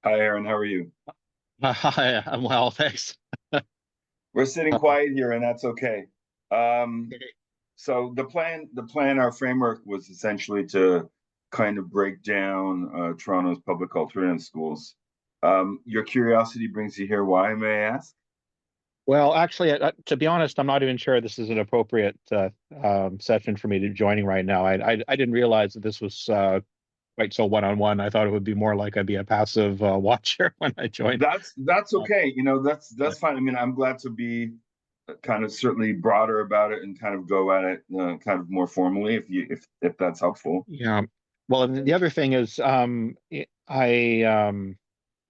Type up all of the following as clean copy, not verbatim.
Hi, Aaron. How are you? Hi, I'm well, thanks. We're sitting quiet here, and that's okay. Um, so our framework was essentially to kind of break down Toronto's public alternative schools. Your curiosity brings you here. Why, may I ask? Well, actually, to be honest, I'm not even sure this is an appropriate session for me to joining right now. I didn't realize that this was quite so one-on-one. I thought it would be more like I'd be a passive watcher when I joined. That's Uh, okay. That's yeah, fine. I mean, I'm glad to be kind of certainly broader about it and kind of go at it kind of more formally if that's helpful. yeah. Well, and the other thing is,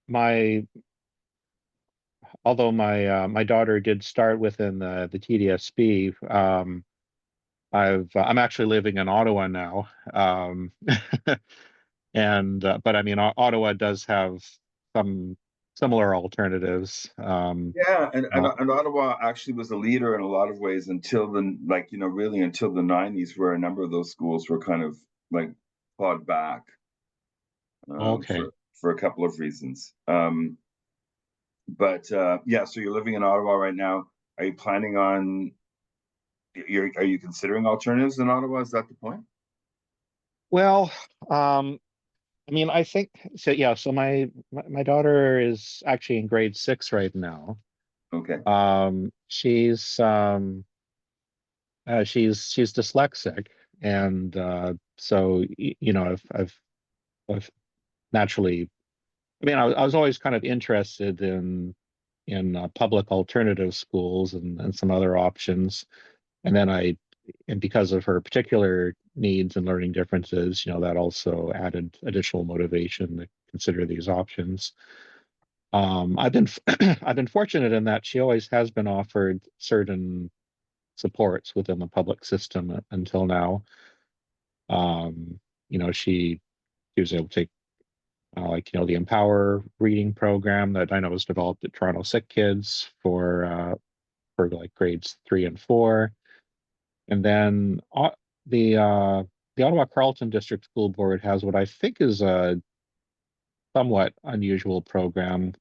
my although my daughter did start within the TDSB, I'm actually living in Ottawa now. And but I mean, Ottawa does have some similar alternatives. Yeah, Uh, and Ottawa actually was a leader in a lot of ways until really until the 90s, where a number of those schools were kind of like clawed back okay. for a couple of reasons. But yeah, so you're living in Ottawa right now. Are you planning on are you considering alternatives in Ottawa? Is that the point? Well, I mean, I think so. Yeah. So my daughter is actually in grade 6 right now. Okay. She's dyslexic, and so I've naturally. I mean, I was always kind of interested in public alternative schools and some other options. And then and because of her particular needs and learning differences, that also added additional motivation to consider these options. I've been I've been fortunate in that she always has been offered certain supports within the public system until now. Um, she was able to take the Empower reading program that I know was developed at Toronto Sick Kids for like grades 3 and 4. And then the uh, the Ottawa Carleton District School Board has what I think is a somewhat unusual program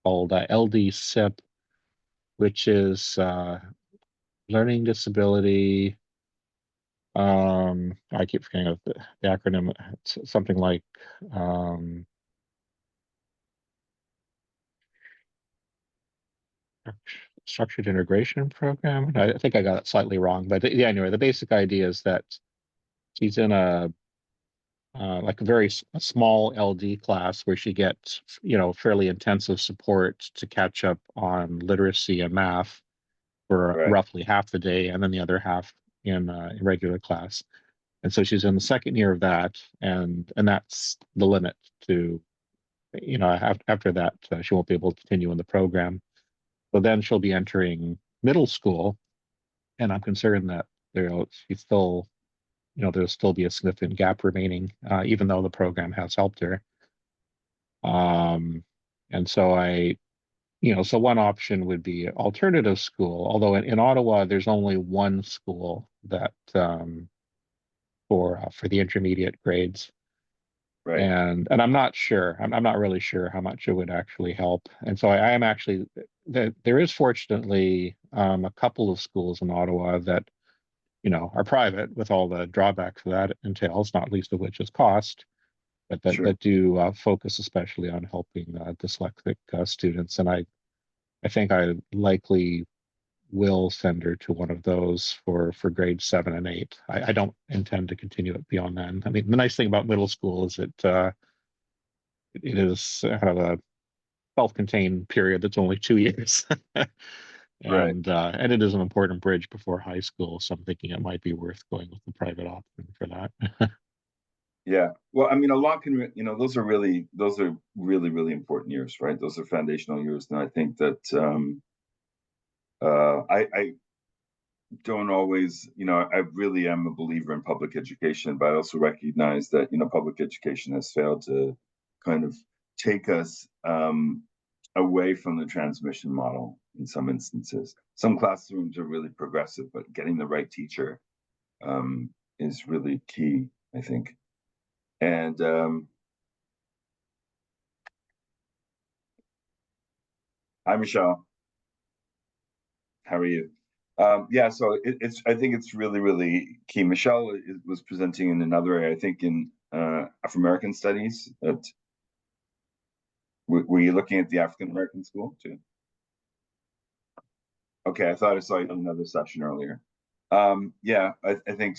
called LD-SIP, which is learning disability. I keep forgetting of the acronym. It's something like um, structured integration program. I think I got it slightly wrong, but yeah, anyway, the basic idea is that she's in like a a small LD class where she gets, fairly intensive support to catch up on literacy and math for Right. roughly half the day, and then the other half in regular class. And so she's in the second year of that, and that's the limit to, after that, she won't be able to continue in the program. So then she'll be entering middle school, and I'm concerned that she's still, there'll still be a significant gap remaining, even though the program has helped her. Um, and so so one option would be alternative school, although in Ottawa, there's only one school that for the intermediate grades. Right. And I'm not sure. I'm not really sure how much it would actually help. And so I am actually there is fortunately a couple of schools in Ottawa that are private with all the drawbacks that entails, not least of which is cost, but Sure. that do focus especially on helping dyslexic students. And I think I likely will send her to one of those for grades 7 and 8. I don't intend to continue it beyond then. I mean, the nice thing about middle school is it is kind of a self-contained period that's only 2 years. Right. And it is an important bridge before high school, so I'm thinking it might be worth going with the private option for that. Yeah. Well, I mean, a lot can, those are really, really important years, right? Those are foundational years. And I think that I don't always, I really am a believer in public education, but I also recognize that, public education has failed to kind of take us away from the transmission model in some instances. Some classrooms are really progressive, but getting the right teacher is really key, I think. And Hi, Michelle. How are you? Yeah, so it's I think it's really, really key. Michelle was presenting in another area, I think in Afro American studies. Were you looking at the African American school too? Okay, I thought I saw you in another session earlier. Yeah, I think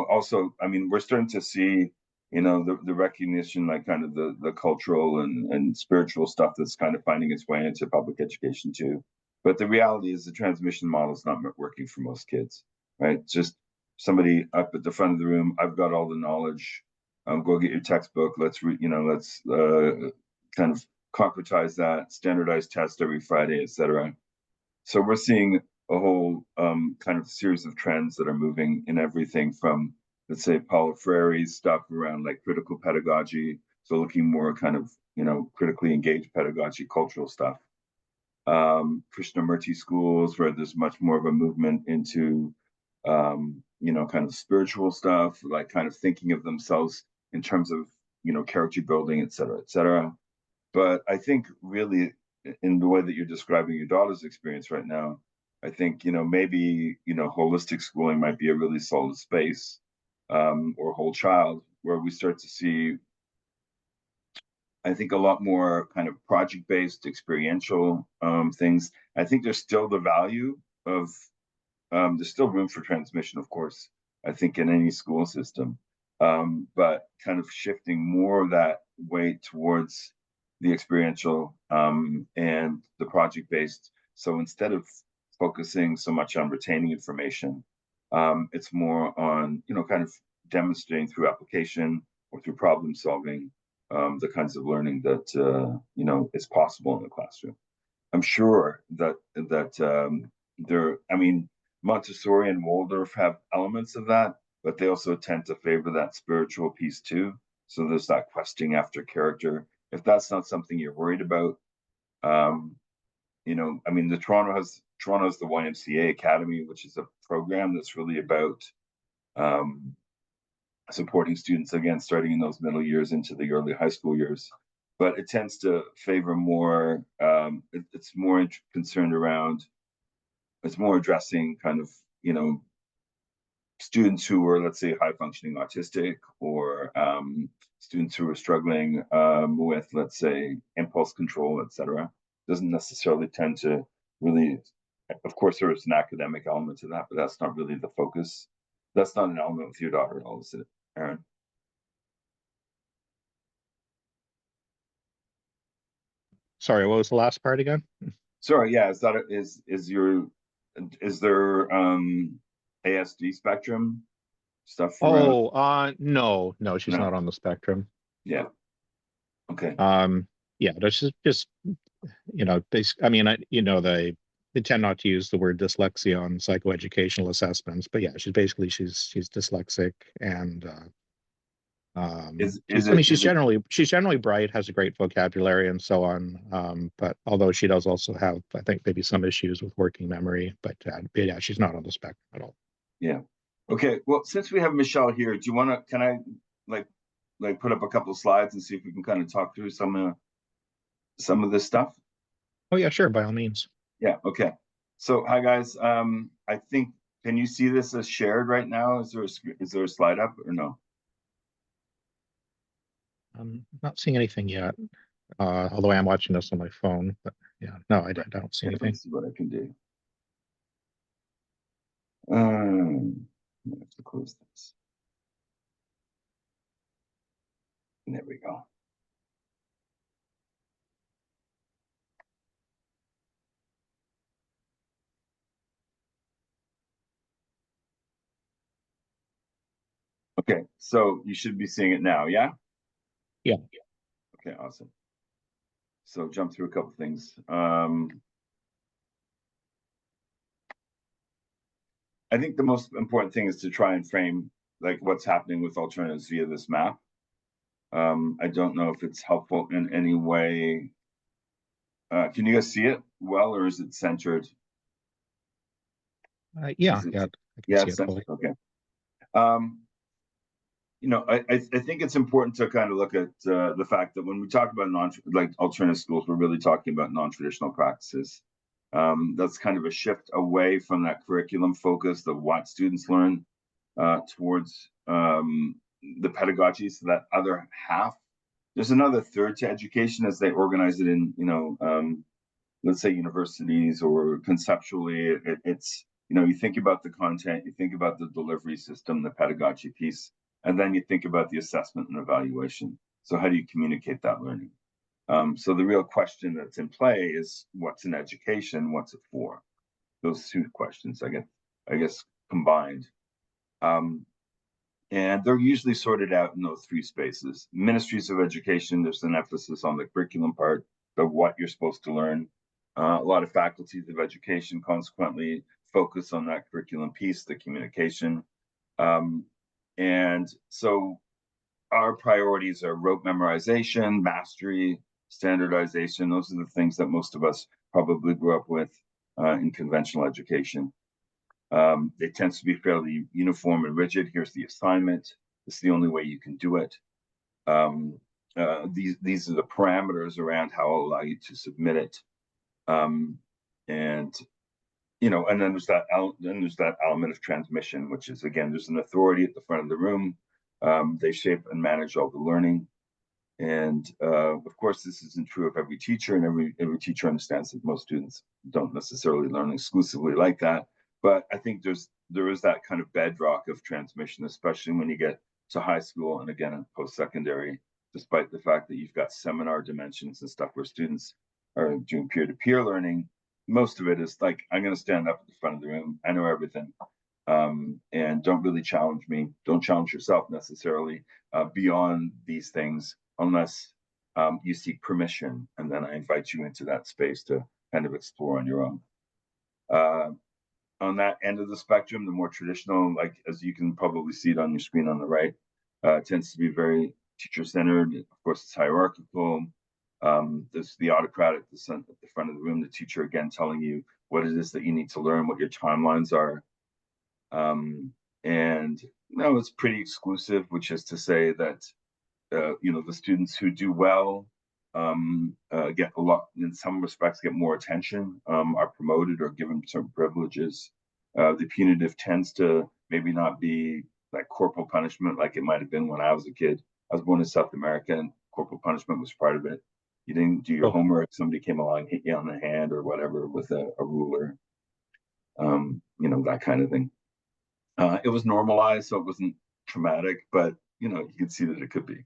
also, I mean, we're starting to see, the recognition, like kind of the cultural and spiritual stuff that's kind of finding its way into public education too. But the reality is the transmission model is not working for most kids, right? Just somebody up at the front of the room, I've got all the knowledge. Go get your textbook. Let's read, let's kind of concretize that, standardized test every Friday, etc. So we're seeing a whole kind of series of trends that are moving in everything from, let's say, Paulo Freire's stuff around like critical pedagogy, so looking more kind of, critically engaged pedagogy, cultural stuff. Krishnamurti schools, where there's much more of a movement into, kind of spiritual stuff, like kind of thinking of themselves in terms of, character building, et cetera, et cetera. But I think really in the way that you're describing your daughter's experience right now, I think, maybe, holistic schooling might be a really solid space, or whole child, where we start to see, I think, a lot more kind of project-based experiential things. I think there's still the value of there's still room for transmission, of course, I think, in any school system. But kind of shifting more of that weight towards the experiential and the project based. So instead of focusing so much on retaining information, it's more on, kind of demonstrating through application or through problem solving the kinds of learning that, is possible in the classroom. I'm sure that I mean, Montessori and Waldorf have elements of that, but they also tend to favor that spiritual piece too. So there's that questing after character. If that's not something you're worried about, um, I mean, Toronto's the YMCA Academy, which is a program that's really about um, supporting students again, starting in those middle years into the early high school years. But it tends to favor more. It's more concerned around. It's more addressing kind of, students who are, let's say, high functioning autistic, or students who are struggling with, let's say, impulse control, etc. Doesn't necessarily tend to really. Of course, there is an academic element to that, but that's not really the focus. That's not an element with your daughter at all, is it, Aaron? Sorry, what was the last part again? Sorry, yeah, is there ASD spectrum stuff around? Oh, no, she's No. not on the spectrum. Yeah. Okay. Yeah, that's just I mean, they tend not to use the word dyslexia on psychoeducational assessments, but yeah, she's dyslexic, and Is it she's generally bright, has a great vocabulary and so on. But although she does also have, I think, maybe some issues with working memory, but yeah, she's not on the spectrum at all. yeah. Okay. Well, since we have Michelle here, do you want to? Can I like put up a couple of slides and see if we can kind of talk through some of this stuff? Oh yeah, sure, by all means. Yeah. Okay. So, hi guys. I think, can you see this as shared right now? Is there a slide up or no? I'm not seeing anything yet, although I am watching this on my phone. But yeah, no, I Right. don't see Okay, let me anything. see what I can do. I have to close this. And there we go. Okay, so you should be seeing it now, yeah? Yeah. Okay, awesome. So jump through a couple things. I think the most important thing is to try and frame like what's happening with alternatives via this map. I don't know if it's helpful in any way. Can you guys see it well, or is it centered? Yeah, Is it, yeah, I can yeah, see it's it centered. fully. Okay. Um, I think it's important to kind of look at the fact that when we talk about like alternative schools, we're really talking about non-traditional practices. That's kind of a shift away from that curriculum focus of what students learn towards the pedagogy. So that other half, there's another third to education as they organize it in, let's say universities or conceptually. It's you think about the content, you think about the delivery system, the pedagogy piece, and then you think about the assessment and evaluation. So how do you communicate that learning? So the real question that's in play is what's in education, what's it for? Those two questions, I guess combined. And they're usually sorted out in those three spaces. Ministries of education, there's an emphasis on the curriculum part of what you're supposed to learn. A lot of faculties of education consequently focus on that curriculum piece, the communication. And so our priorities are rote memorization, mastery, standardization. Those are the things that most of us probably grew up with in conventional education. It tends to be fairly uniform and rigid. Here's the assignment. This is the only way you can do it. These are the parameters around how I'll allow you to submit it. And and then there's that element of transmission, which is, again, there's an authority at the front of the room. They shape and manage all the learning. And of course, this isn't true of every teacher, and every teacher understands that most students don't necessarily learn exclusively like that. But I think there is that kind of bedrock of transmission, especially when you get to high school and again in post-secondary, despite the fact that you've got seminar dimensions and stuff where students are doing peer-to-peer learning. Most of it is like, I'm going to stand up at the front of the room. I know everything. And don't really challenge me. Don't challenge yourself necessarily beyond these things unless you seek permission. And then I invite you into that space to kind of explore on your own. On that end of the spectrum, the more traditional, like as you can probably see it on your screen on the right, tends to be very teacher-centered. Of course, it's hierarchical. There's the autocrat at the front of the room, the teacher again telling you what it is that you need to learn, what your timelines are. And it's pretty exclusive, which is to say that the students who do well get a lot, in some respects, get more attention, are promoted or given some privileges. The punitive tends to maybe not be like corporal punishment like it might have been when I was a kid. I was born in South America, and corporal punishment was part of it. You didn't do your homework, somebody came along, hit you on the hand or whatever with a ruler, that kind of thing. It was normalized, so it wasn't traumatic, but you could see that it could be.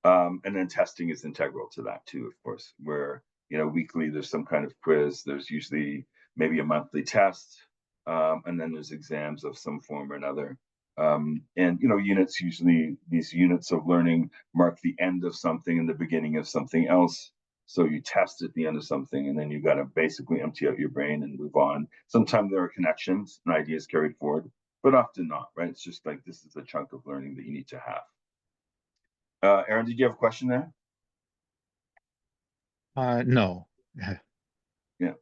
And then testing is integral to that too, of course, where weekly there's some kind of quiz. There's usually maybe a monthly test, and then there's exams of some form or another. And units, usually these units of learning mark the end of something and the beginning of something else. So you test at the end of something, and then you got to basically empty out your brain and move on. Sometimes there are connections and ideas carried forward, but often not, right? It's just like, this is a chunk of learning that you need to have. Aaron, did you have a question there? No. Yeah.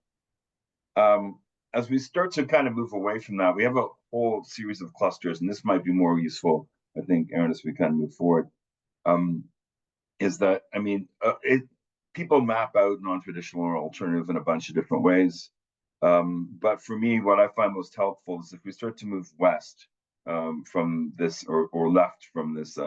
As we start to kind of move away from that, we have a whole series of clusters, and this might be more useful, I think, Aaron, as we kind of move forward. Is that, people map out non-traditional or alternative in a bunch of different ways. But for me, what I find most helpful is if we start to move west from this, or left from this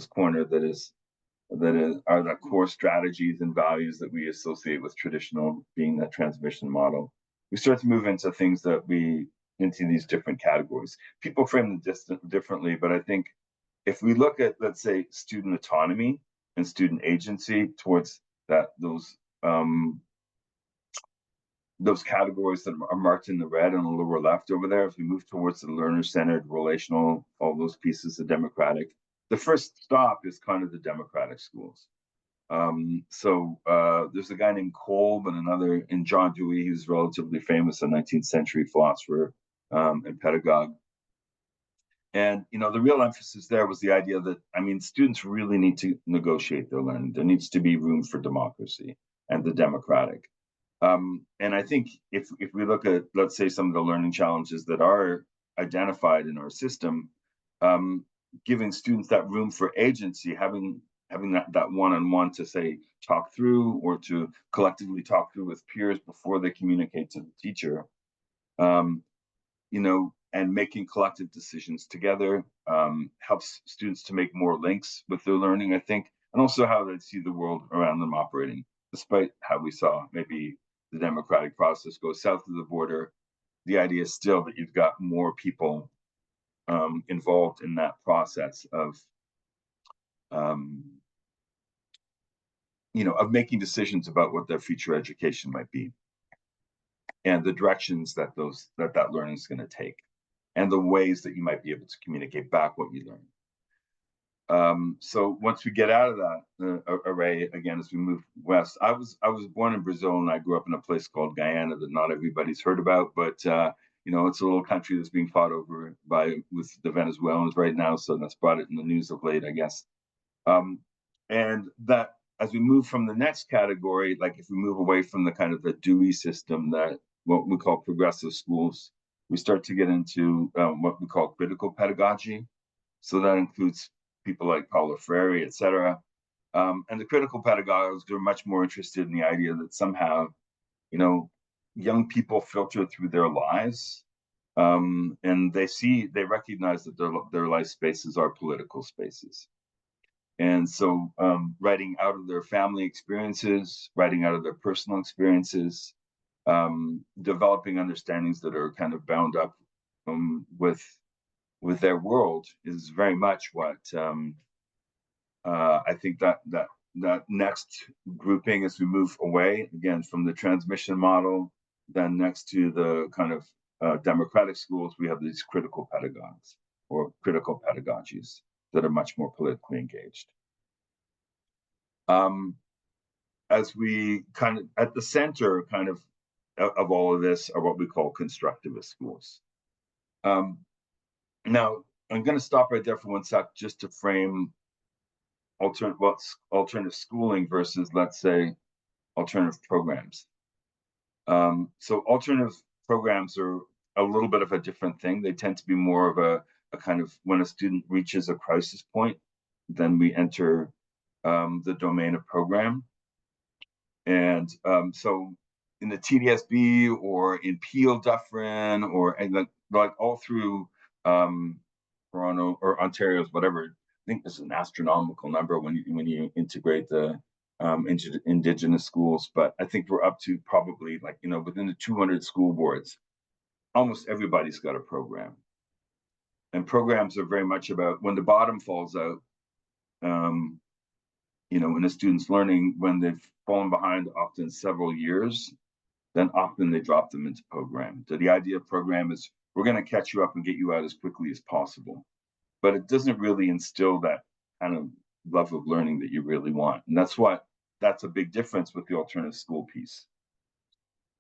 corner that are the core strategies and values that we associate with traditional, being that transmission model. We start to move into things into these different categories. People frame them differently, but I think if we look at, let's say, student autonomy and student agency towards those categories that are marked in the red on the lower left over there, if we move towards the learner-centered, relational, all those pieces of democratic, the first stop is kind of the democratic schools. So there's a guy named Kolb and another in John Dewey, who's relatively famous, a 19th century philosopher and pedagogue. And the real emphasis there was the idea that, students really need to negotiate their learning. There needs to be room for democracy and the democratic. And I think if we look at, let's say, some of the learning challenges that are identified in our system, giving students that room for agency, having that one-on-one to say talk through, or to collectively talk through with peers before they communicate to the teacher, and making collective decisions together helps students to make more links with their learning, I think, and also how they see the world around them operating. Despite how we saw maybe the democratic process go south of the border, the idea is still that you've got more people involved in that process of of making decisions about what their future education might be, and the directions that that learning is going to take, and the ways that you might be able to communicate back what you learn. So once we get out of that array, again, as we move west, I was born in Brazil, and I grew up in a place called Guyana that not everybody's heard about, but it's a little country that's being fought over with the Venezuelans right now, so that's brought it in the news of late, I guess. And that, as we move from the next category, like if we move away from the kind of the Dewey system, that what we call progressive schools, we start to get into what we call critical pedagogy. So that includes people like Paulo Freire, et cetera. And the critical pedagogues are much more interested in the idea that somehow, young people filter through their lives, and they recognize that their life spaces are political spaces. And so writing out of their family experiences, writing out of their personal experiences, developing understandings that are kind of bound up with their world is very much what I think that next grouping, as we move away again from the transmission model, then next to the kind of democratic schools, we have these critical pedagogues or critical pedagogies that are much more politically engaged. As we kind of at the center kind of all of this are what we call constructivist schools. Now, I'm going to stop right there for 1 sec just to frame alternative schooling versus, let's say, alternative programs. So alternative programs are a little bit of a different thing. They tend to be more of a kind of, when a student reaches a crisis point, then we enter the domain of program. And so in the TDSB or in Peel Dufferin and like all through Toronto or Ontario's, whatever, I think this is an astronomical number when you integrate the Indigenous schools, but I think we're up to probably within the 200 school boards, almost everybody's got a program. And programs are very much about when the bottom falls out, in a student's learning, when they've fallen behind often several years, then often they drop them into program. So the idea of program is we're going to catch you up and get you out as quickly as possible. But it doesn't really instill that kind of love of learning that you really want. And that's a big difference with the alternative school piece.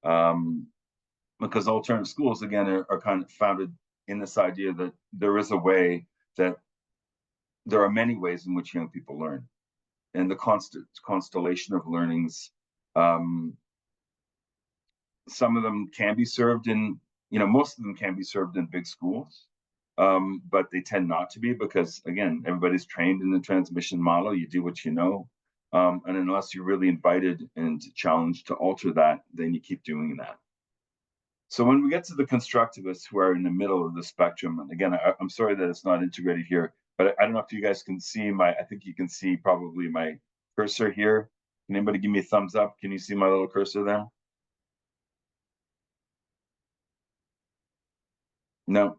Because alternative schools, again, are kind of founded in this idea that there is a way that there are many ways in which young people learn. And the constellation of learnings, some of them can be served in, most of them can be served in big schools, but they tend not to be because, again, everybody's trained in the transmission model. You do what you know. And unless you're really invited and challenged to alter that, then you keep doing that. So when we get to the constructivists who are in the middle of the spectrum, and again, I'm sorry that it's not integrated here, but I don't know if you guys can see I think you can see probably my cursor here. Can anybody give me a thumbs up? Can you see my little cursor there? No?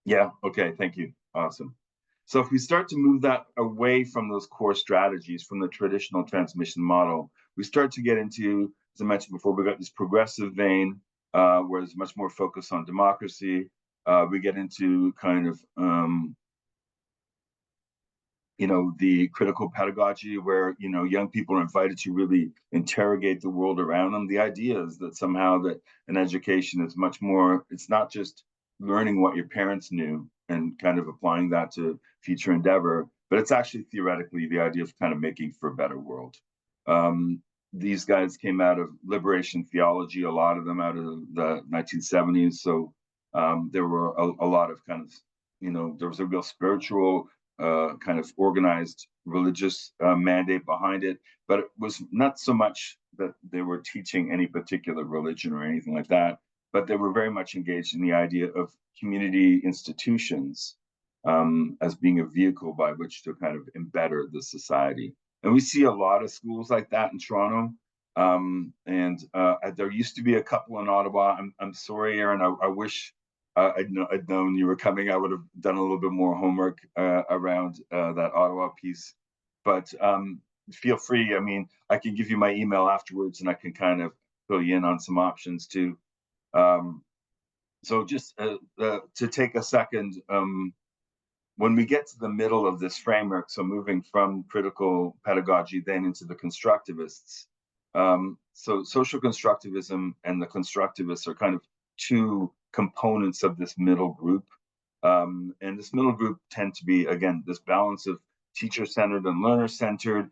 Yeah, okay, thank you. Awesome. So if we start to move that away from those core strategies, from the traditional transmission model, we start to get into, as I mentioned before, we got this progressive vein, where there's much more focus on democracy. We get into kind of, the critical pedagogy where, young people are invited to really interrogate the world around them. The idea is that somehow that an education is much more, it's not just learning what your parents knew and kind of applying that to future endeavor, but it's actually theoretically the idea of kind of making for a better world. These guys came out of liberation theology, a lot of them out of the 1970s. So there were a lot of kind of, there was a real spiritual, kind of organized religious mandate behind it, but it was not so much that they were teaching any particular religion or anything like that, but they were very much engaged in the idea of community institutions as being a vehicle by which to kind of embetter the society. And we see a lot of schools like that in Toronto. And there used to be a couple in Ottawa. I'm sorry, Aaron. I wish I'd known you were coming. I would have done a little bit more homework around that Ottawa piece. But feel free. I mean, I can give you my email afterwards, and I can kind of fill you in on some options too. So just to take a second, when we get to the middle of this framework, so moving from critical pedagogy then into the constructivists, so social constructivism and the constructivists are kind of two components of this middle group. And this middle group tend to be, again, this balance of teacher-centered and learner-centered.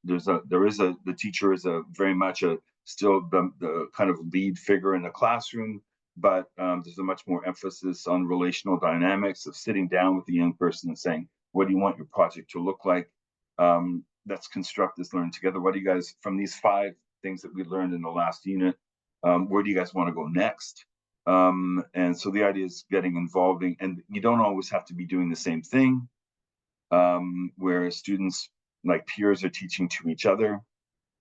The teacher is a very much still the kind of lead figure in the classroom, but there's a much more emphasis on relational dynamics of sitting down with the young person and saying, what do you want your project to look like? Let's construct this learning together. What do you guys, from these 5 things that we learned in the last unit, where do you guys want to go next? And so the idea is getting involving, and you don't always have to be doing the same thing, where students, like peers, are teaching to each other.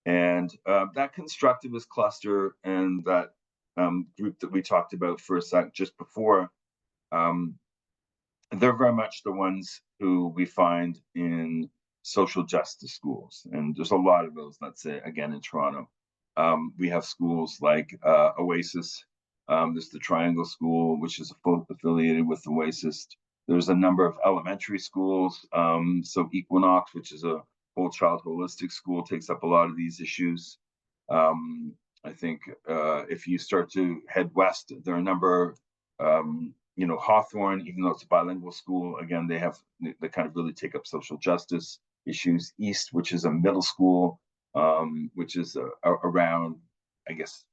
And that constructivist cluster and that group that we talked about for a sec just before, they're very much the ones who we find in social justice schools. And there's a lot of those, let's say, again, in Toronto. We have schools like Oasis. There's the Triangle School, which is affiliated with Oasis. There's a number of elementary schools. So Equinox, which is a whole child holistic school, takes up a lot of these issues. I think if you start to head west, there are a number, Hawthorne, even though it's a bilingual school, again, they kind of really take up social justice issues. East, which is a middle school, which is around, I guess,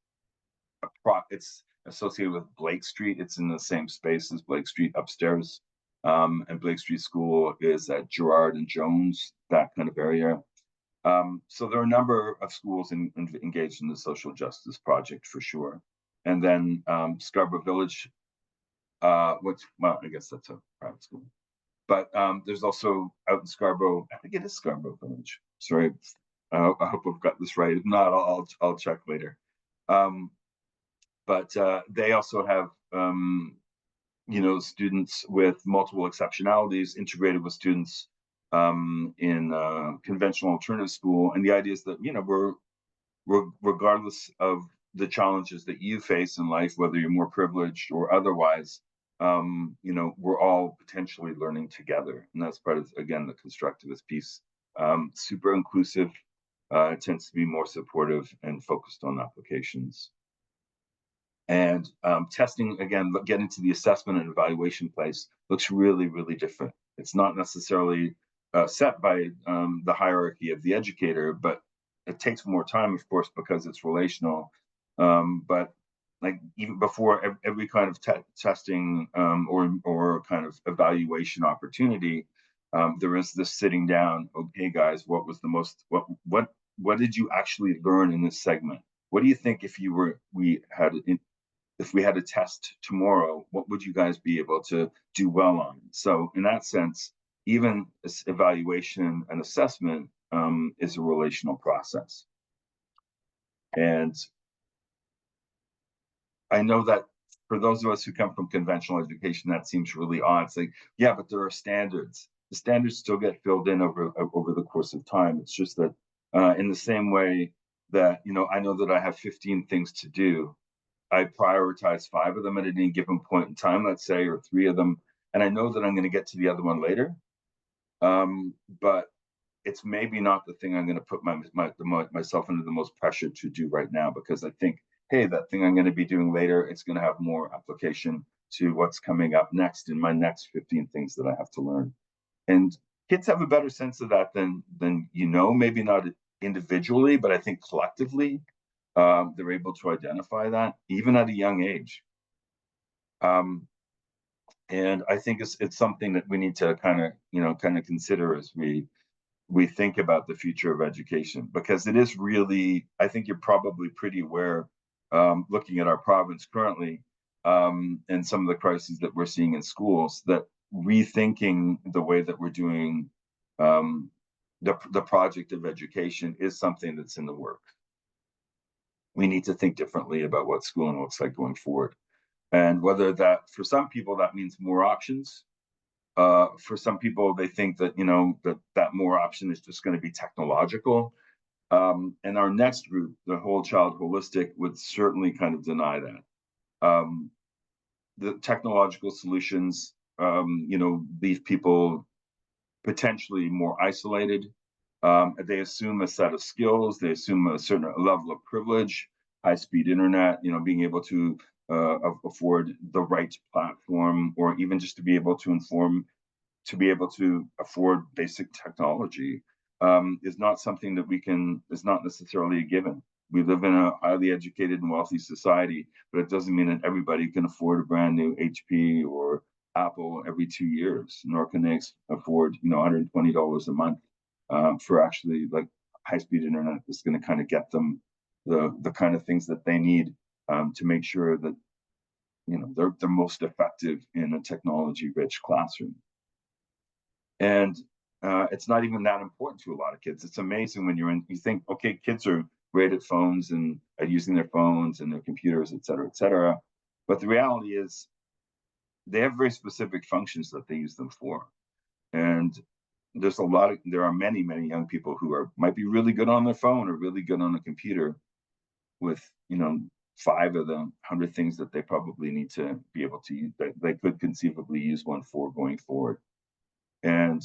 it's associated with Blake Street. It's in the same space as Blake Street upstairs. And Blake Street School is at Gerrard and Jones, that kind of area. So there are a number of schools engaged in the social justice project for sure. And then Scarborough Village, I guess that's a private school. But there's also out in Scarborough, I think it is Scarborough Village. Sorry, I hope I've got this right. If not, I'll check later. But they also have students with multiple exceptionalities integrated with students in conventional alternative school. And the idea is that, we're regardless of the challenges that you face in life, whether you're more privileged or otherwise, we're all potentially learning together. And that's part of, again, the constructivist piece. Super inclusive, tends to be more supportive and focused on applications. And testing, again, getting to the assessment and evaluation place looks really, really different. It's not necessarily set by the hierarchy of the educator, but it takes more time, of course, because it's relational. But like even before every kind of testing or kind of evaluation opportunity, there is this sitting down. Okay, guys, what was the most what did you actually learn in this segment? What do you think if we had a test tomorrow, what would you guys be able to do well on? So in that sense, even evaluation and assessment is a relational process. And I know that for those of us who come from conventional education, that seems really odd. It's like, yeah, but there are standards. The standards still get filled in over the course of time. It's just that in the same way that, I know that I have 15 things to do, I prioritize 5 of them at any given point in time, let's say, or 3 of them, and I know that I'm going to get to the other one later. But it's maybe not the thing I'm going to put myself under the most pressure to do right now, because I think, hey, that thing I'm going to be doing later, it's going to have more application to what's coming up next in my next 15 things that I have to learn. And kids have a better sense of that than maybe not individually, but I think collectively. They're able to identify that even at a young age. And I think it's something that we need to kind of consider as we think about the future of education, because it is really, I think you're probably pretty aware, looking at our province currently, and some of the crises that we're seeing in schools, that rethinking the way that we're doing, um, the project of education is something that's in the works. We need to think differently about what schooling looks like going forward. And whether that, for some people, that means more options. For some people, they think that, that more option is just going to be technological. And our next group, the whole child holistic, would certainly kind of deny that. The technological solutions, leave people potentially more isolated. They assume a set of skills, they assume a certain level of privilege, high speed internet, being able to afford the right platform, or even just to be able to afford basic technology, is not something that is not necessarily a given. We live in a highly educated and wealthy society, but it doesn't mean that everybody can afford a brand new HP or Apple every 2 years, nor can they afford, $120 a month, for actually like high speed internet that's going to kind of get them the kind of things that they need, to make sure that they're most effective in a technology rich classroom. And it's not even that important to a lot of kids. It's amazing when you think, okay, kids are great at phones and at using their phones and their computers, et cetera, et cetera. But the reality is they have very specific functions that they use them for. And there are many, many young people who might be really good on their phone or really good on a computer with, five of the 100 things that they probably need to be able to use, that they could conceivably use one for going forward. And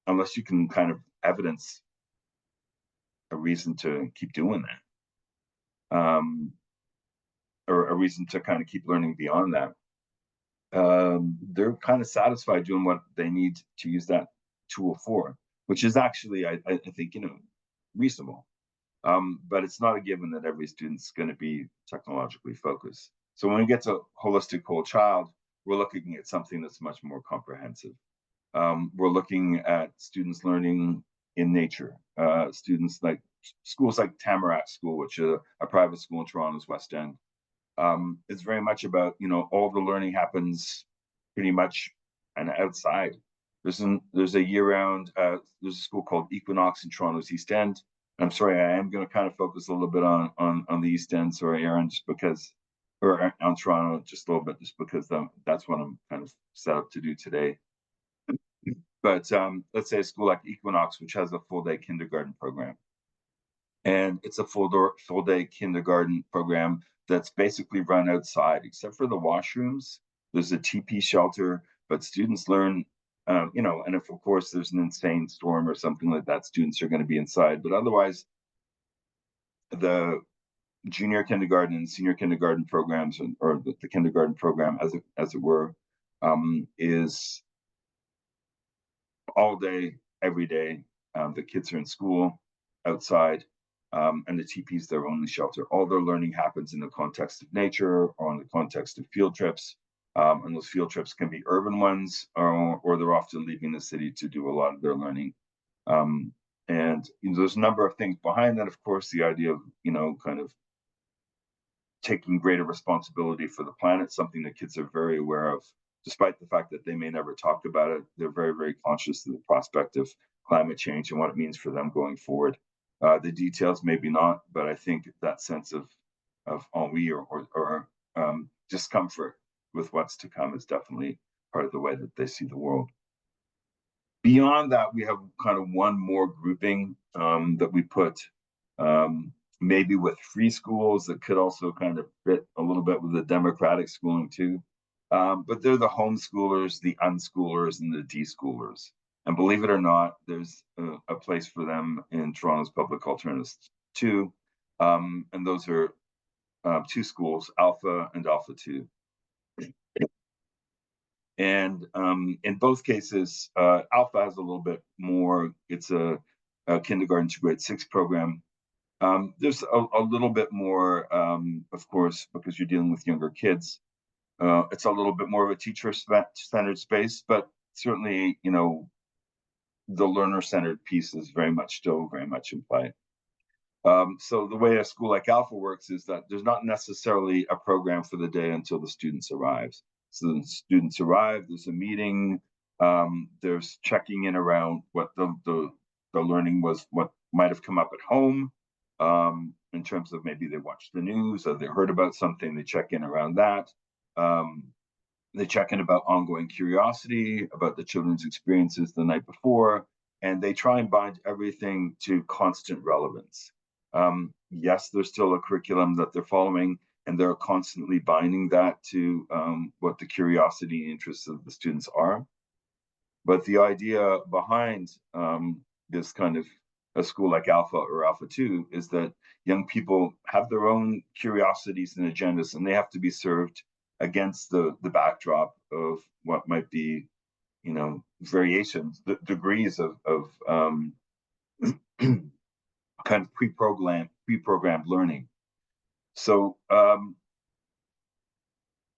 unless you can kind of evidence a reason to keep doing that, or a reason to kind of keep learning beyond that, they're kind of satisfied doing what they need to use that tool for, which is actually, I think, reasonable. But it's not a given that every student's going to be technologically focused. So when we get to holistic whole child, we're looking at something that's much more comprehensive. We're looking at students learning in nature. Students like schools like Tamarack School, which is a private school in Toronto's West End. It's very much about, all the learning happens pretty much and outside. There's a year-round, there's a school called Equinox in Toronto's East End. I'm sorry, I am going to kind of focus a little bit on the East End, sorry, Aaron, just because, or on Toronto, just a little bit, just because that's what I'm kind of set up to do today. But let's say a school like Equinox, which has a full day kindergarten program. And it's a full day kindergarten program that's basically run outside, except for the washrooms. There's a TP shelter, but students learn, and if of course there's an insane storm or something like that, students are going to be inside. But otherwise, the junior kindergarten and senior kindergarten programs, or the kindergarten program, as it were, is all day, every day. The kids are in school, outside, and the TP is their only shelter. All their learning happens in the context of nature or in the context of field trips. And those field trips can be urban ones, or they're often leaving the city to do a lot of their learning. And there's a number of things behind that. Of course, the idea of, kind of taking greater responsibility for the planet, something that kids are very aware of, despite the fact that they may never talk about it. They're very, very conscious of the prospect of climate change and what it means for them going forward. The details, maybe not, but I think that sense of ennui or discomfort with what's to come is definitely part of the way that they see the world. Beyond that, we have kind of one more grouping, that we put, maybe with free schools, that could also kind of fit a little bit with the democratic schooling too. But they're the homeschoolers, the unschoolers, and the deschoolers. And believe it or not, there's a place for them in Toronto's public alternatives too. And those are two schools, Alpha and Alpha 2. And in both cases, Alpha has a little bit more. It's a kindergarten to grade 6 program. There's a little bit more, of course, because you're dealing with younger kids. It's a little bit more of a teacher-centered space, but certainly, the learner-centered piece is still very much in play. So the way a school like Alpha works is that there's not necessarily a program for the day until the students arrives. So the students arrive, there's a meeting, there's checking in around what the learning was, what might have come up at home, in terms of maybe they watched the news or they heard about something, they check in around that. Um, they check in about ongoing curiosity, about the children's experiences the night before, and they try and bind everything to constant relevance. Yes, there's still a curriculum that they're following, and they're constantly binding that to what the curiosity and interests of the students are. But the idea behind this kind of a school like Alpha or Alpha 2 is that young people have their own curiosities and agendas, and they have to be served against the backdrop of what might be, variations, the degrees of kind of pre-programmed learning. So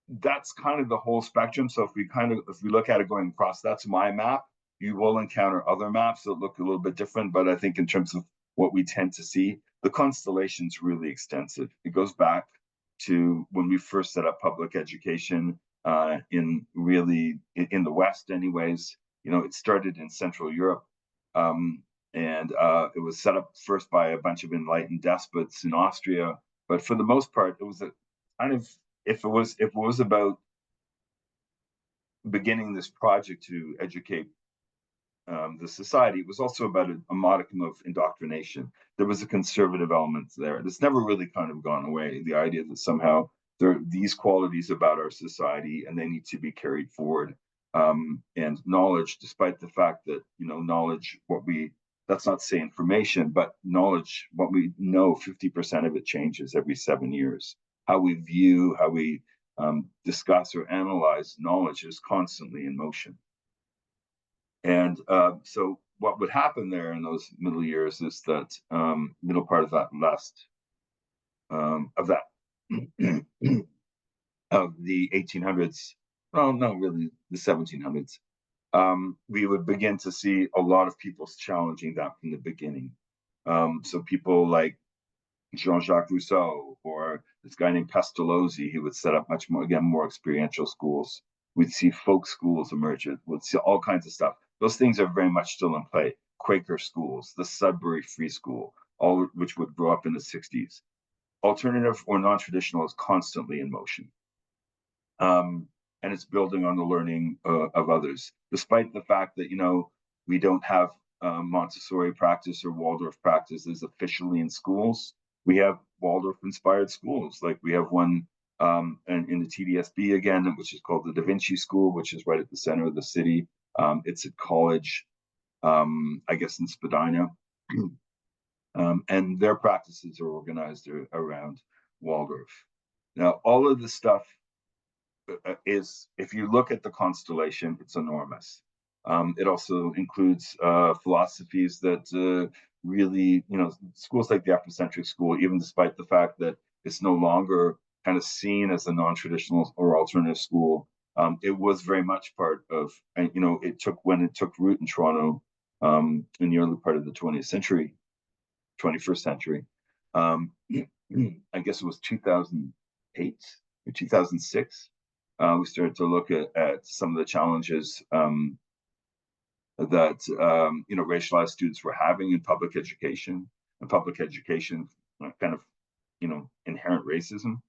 that's kind of the whole spectrum. So if we look at it going across, that's my map. You will encounter other maps that look a little bit different, but I think in terms of what we tend to see, the constellation is really extensive. It goes back to when we first set up public education in the West, anyways. It started in Central Europe, and it was set up first by a bunch of enlightened despots in Austria. But for the most part, it was a kind of if it was about beginning this project to educate the society, it was also about a modicum of indoctrination. There was a conservative element there that's never really kind of gone away. The idea that somehow there are these qualities about our society and they need to be carried forward. And knowledge, despite the fact that, knowledge, that's not to say information, but knowledge, what we know, 50% of it changes every 7 years. How we view, how we discuss or analyze knowledge is constantly in motion. And so what would happen there in those middle years is that middle part of that last of that of the 1800s, well, no, really the 1700s, we would begin to see a lot of people challenging that from the beginning. So people like Jean-Jacques Rousseau or this guy named Pestalozzi, he would set up much more, again, more experiential schools. We'd see folk schools emerge. We'd see all kinds of stuff. Those things are very much still in play. Quaker schools, the Sudbury Free School, all which would grow up in the 60s. Alternative or non-traditional is constantly in motion. And it's building on the learning of others, despite the fact that, we don't have Montessori practice or Waldorf practices officially in schools. We have Waldorf-inspired schools, like we have one in the TDSB again, which is called the Da Vinci School, which is right at the center of the city. It's a college, I guess, in Spadina. And their practices are organized around Waldorf. Now, all of this stuff is, if you look at the constellation, it's enormous. It also includes philosophies that really, schools like the Afrocentric school, even despite the fact that it's no longer kind of seen as a non-traditional or alternative school, it was very much part of, and it took root in Toronto in the early part of the 20th century, 21st century. I guess it was 2008 or 2006. We started to look at some of the challenges that racialized students were having in public education, and public education kind of inherent racism.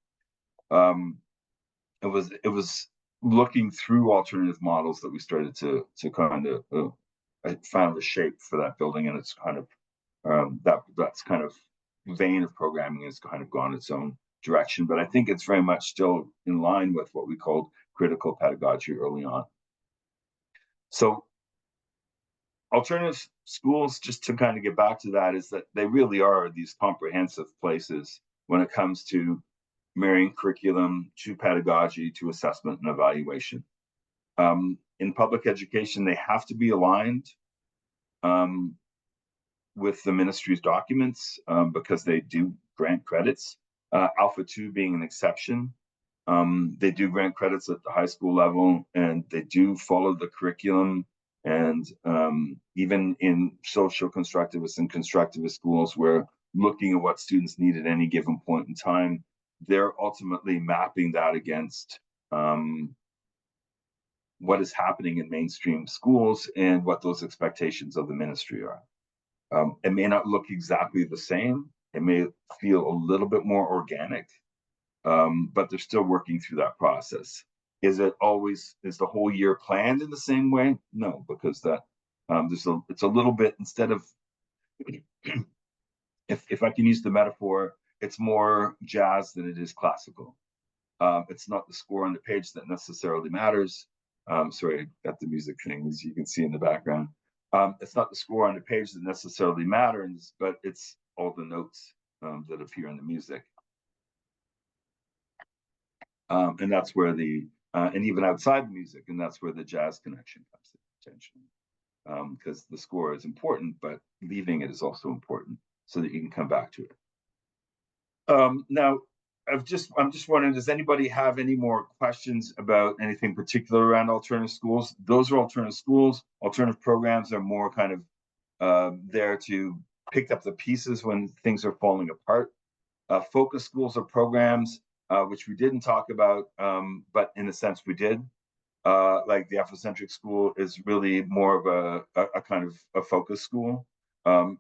It was looking through alternative models that we started to kind of found a shape for that building, and it's kind of that's kind of vein of programming has kind of gone its own direction, but I think it's very much still in line with what we called critical pedagogy early on. So alternative schools, just to kind of get back to that, is that they really are these comprehensive places when it comes to marrying curriculum to pedagogy to assessment and evaluation. In public education, they have to be aligned with the ministry's documents because they do grant credits, Alpha 2 being an exception. They do grant credits at the high school level, and they do follow the curriculum. And even in social constructivist and constructivist schools, where looking at what students need at any given point in time, they're ultimately mapping that against what is happening in mainstream schools and what those expectations of the ministry are. It may not look exactly the same. It may feel a little bit more organic, but they're still working through that process. Is the whole year planned in the same way? No, because it's a little bit, instead of, if I can use the metaphor, it's more jazz than it is classical. It's not the score on the page that necessarily matters. Sorry, I got the music thing, as you can see in the background. It's not the score on the page that necessarily matters, but it's all the notes that appear in the music. And that's where and even outside the music, and that's where the jazz connection comes in potentially. Because the score is important, but leaving it is also important so that you can come back to it. Now, I'm just wondering, does anybody have any more questions about anything particular around alternative schools? Those are alternative schools. Alternative programs are more kind of there to pick up the pieces when things are falling apart. Focus schools are programs which we didn't talk about, but in a sense we did. Like the Afrocentric school is really more of a kind of a focus school,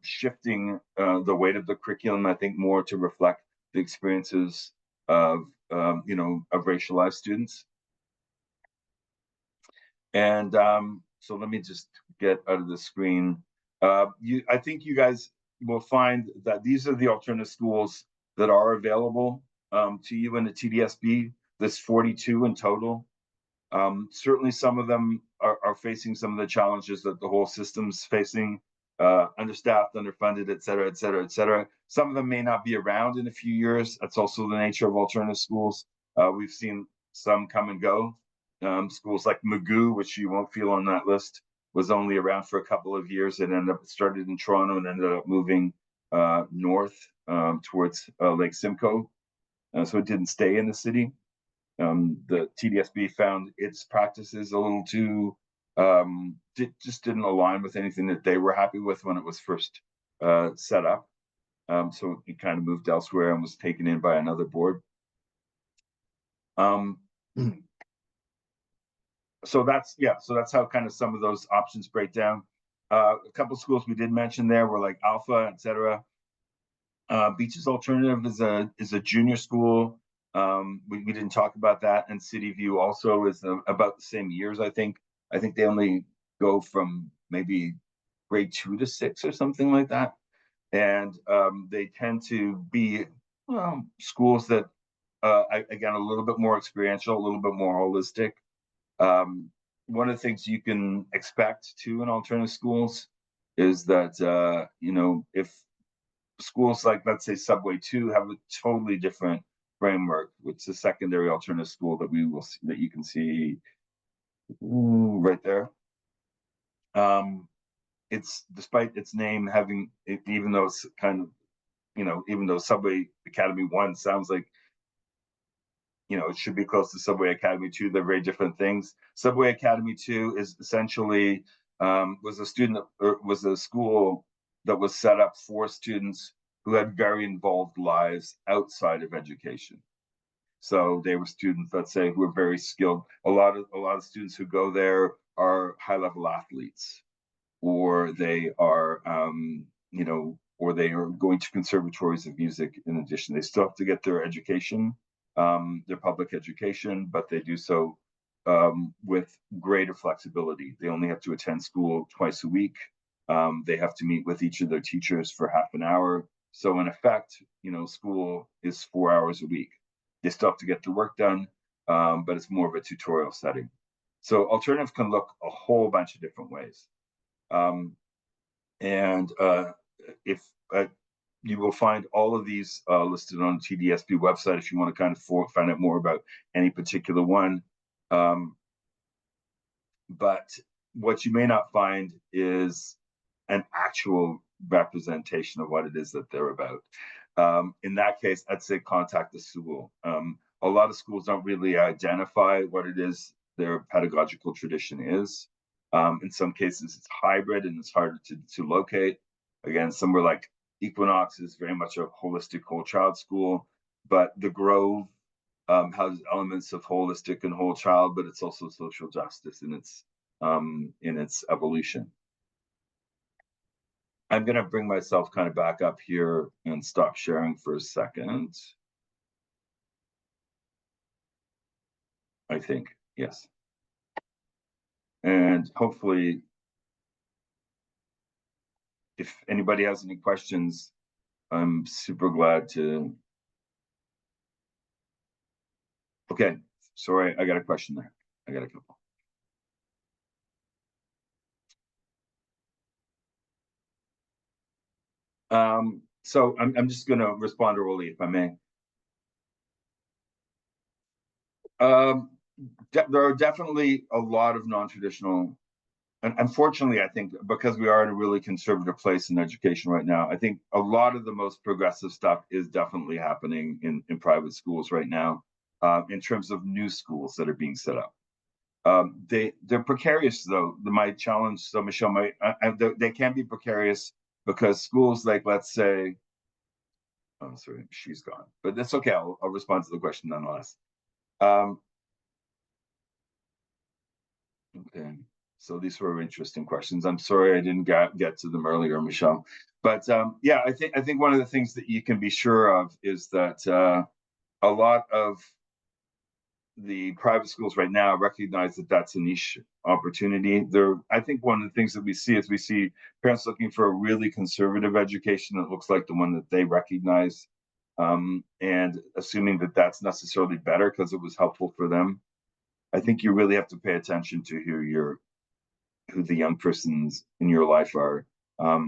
shifting the weight of the curriculum, I think, more to reflect the experiences of of racialized students. And so let me just get out of the screen. I think you guys will find that these are the alternative schools that are available to you in the TDSB. There's 42 in total. Certainly some of them are facing some of the challenges that the whole system's facing, understaffed, underfunded, et cetera, et cetera, et cetera. Some of them may not be around in a few years. That's also the nature of alternative schools. We've seen some come and go. Schools like Magoo, which you won't feel on that list, was only around for a couple of years. It started in Toronto and ended up moving north towards Lake Simcoe. So it didn't stay in the city. The TDSB found its practices a little too just didn't align with anything that they were happy with when it was first set up. So it kind of moved elsewhere and was taken in by another board. So that's how kind of some of those options break down. A couple of schools we did mention there were like Alpha, et cetera. Beaches Alternative is a junior school. We didn't talk about that, and City View also is about the same years, I think. I think they only go from maybe grade 2 to 6 or something like that. And they tend to be schools that, again, a little bit more experiential, a little bit more holistic. One of the things you can expect too in alternative schools is that, if schools like, let's say, Subway 2 have a totally different framework, which is a secondary alternative school that that you can see right there. It's, despite its name having, even though it's kind of, even though Subway Academy 1 sounds like, it should be close to Subway Academy 2, they're very different things. Subway Academy 2 is essentially was a school that was set up for students who had very involved lives outside of education. So they were students, let's say, who were very skilled. A lot of students who go there are high-level athletes, or they are, or they are going to conservatories of music. In addition, they still have to get their education, their public education, but they do so with greater flexibility. They only have to attend school twice a week. They have to meet with each of their teachers for half an hour. So in effect, school is 4 hours a week. They still have to get their work done, but it's more of a tutorial setting. So alternative can look a whole bunch of different ways. And if you will find all of these listed on the TDSB website if you want to kind of find out more about any particular one. But what you may not find is an actual representation of what it is that they're about. In that case, I'd say contact the school. A lot of schools don't really identify what it is their pedagogical tradition is. In some cases, it's hybrid and it's harder to locate. Again, somewhere like Equinox is very much a holistic whole child school, but the Grove has elements of holistic and whole child, but it's also social justice in its evolution. I'm going to bring myself kind of back up here and stop sharing for a second. I think, yes. And hopefully, if anybody has any questions, I'm super glad to. Okay, sorry, I got a question there. I got a couple. So I'm just going to respond orally, if I may. There are definitely a lot of non-traditional, and unfortunately, I think because we are in a really conservative place in education right now, I think a lot of the most progressive stuff is definitely happening in private schools right now, in terms of new schools that are being set up. They're precarious though. My challenge, so Michelle, they can be precarious because schools like, let's say, oh sorry, she's gone, but that's okay. I'll respond to the question nonetheless. Um, okay, so these were interesting questions. I'm sorry I didn't get to them earlier, Michelle. But yeah, I think one of the things that you can be sure of is that a lot of the private schools right now recognize that that's a niche opportunity. I think one of the things that we see is we see parents looking for a really conservative education that looks like the one that they recognize, and assuming that that's necessarily better because it was helpful for them. I think you really have to pay attention to who the young persons in your life are,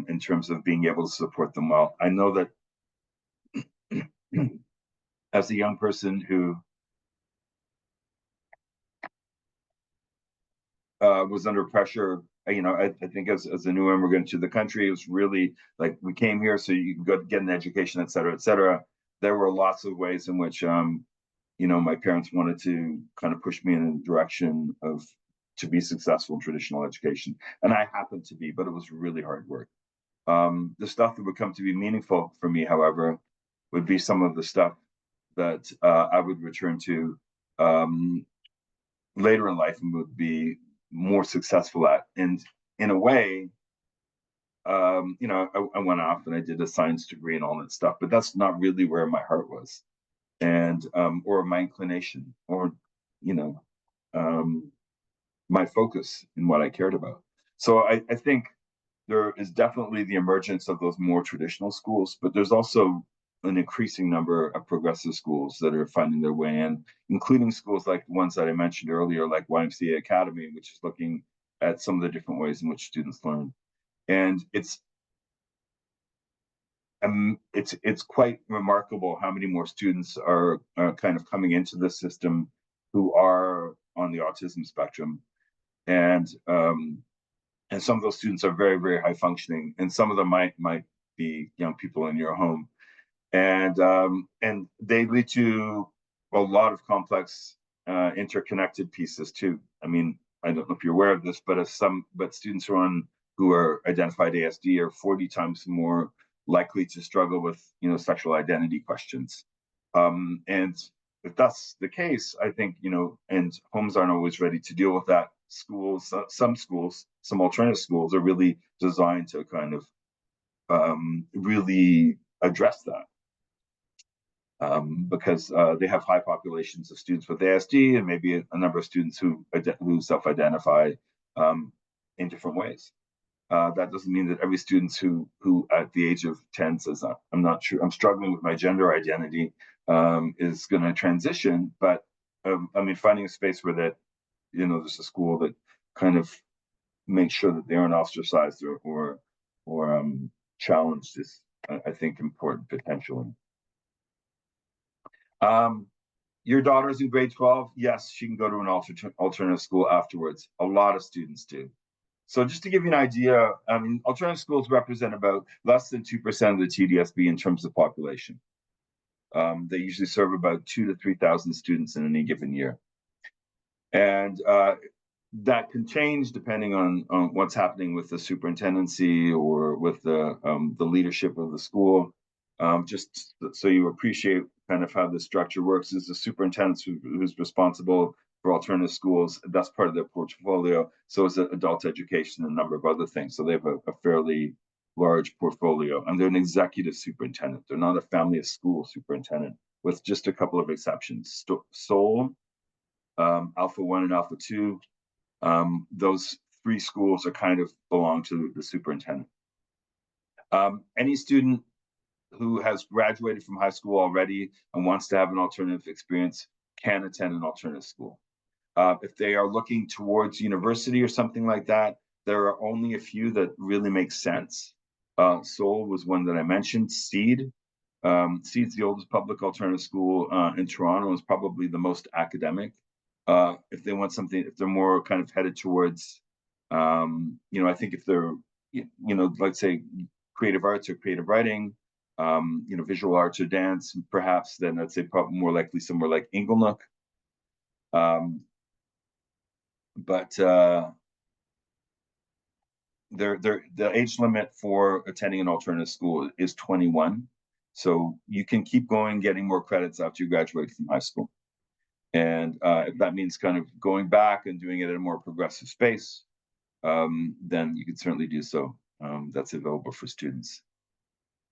in terms of being able to support them well. I know that as a young person who was under pressure. I think as a new immigrant to the country, it was really like we came here so you can go get an education, et cetera, et cetera. There were lots of ways in which, my parents wanted to kind of push me in a direction of to be successful in traditional education, and I happened to be, but it was really hard work. The stuff that would come to be meaningful for me, however, would be some of the stuff that I would return to um, later in life and would be more successful at. And in a way, I went off and I did a science degree and all that stuff, but that's not really where my heart was, and or my inclination, or you know, um, my focus in what I cared about. So I think there is definitely the emergence of those more traditional schools, but there's also an increasing number of progressive schools that are finding their way in, including schools like the ones that I mentioned earlier, like YMCA Academy, which is looking at some of the different ways in which students learn. And it's quite remarkable how many more students are kind of coming into the system who are on the autism spectrum, and some of those students are very, very high functioning, and some of them might be young people in your home, and they lead to a lot of complex interconnected pieces too. I mean, I don't know if you're aware of this, but students who are identified ASD are 40 times more likely to struggle with sexual identity questions, and if that's the case, I think and homes aren't always ready to deal with that. Some alternative schools are really designed to kind of really address that, because they have high populations of students with ASD and maybe a number of students who self-identify in different ways. That doesn't mean that every student who at the age of 10 says, I'm not sure, I'm struggling with my gender identity, is going to transition. But I mean, finding a space where there's a school that kind of makes sure that they aren't ostracized or challenged is, I think, important potentially. Your daughter's in grade 12. Yes, she can go to an alternative school afterwards. A lot of students do. So just to give you an idea, I mean, alternative schools represent about less than 2% of the TDSB in terms of population. They usually serve about 2,000 to 3,000 students in any given year. And that can change depending on what's happening with the superintendency or with the leadership of the school. Just so you appreciate kind of how the structure works, is the superintendent who's responsible for alternative schools. That's part of their portfolio. So is adult education and a number of other things. So they have a fairly large portfolio, and they're an executive superintendent. They're not a family of school superintendent, with just a couple of exceptions. Seoul, Alpha 1 and Alpha 2, those three schools are kind of belong to the superintendent. Any student who has graduated from high school already and wants to have an alternative experience can attend an alternative school. If they are looking towards university or something like that, there are only a few that really make sense. Seoul was one that I mentioned. Seed. Seed's the oldest public alternative school in Toronto, is probably the most academic. If they want something, if they're more kind of headed towards, I think if they're, let's say creative arts or creative writing, visual arts or dance, perhaps, then I'd say probably more likely somewhere like Inglenook. But the age limit for attending an alternative school is 21. So you can keep going, getting more credits after you graduate from high school. And if that means kind of going back and doing it at a more progressive space, then you can certainly do so. That's available for students.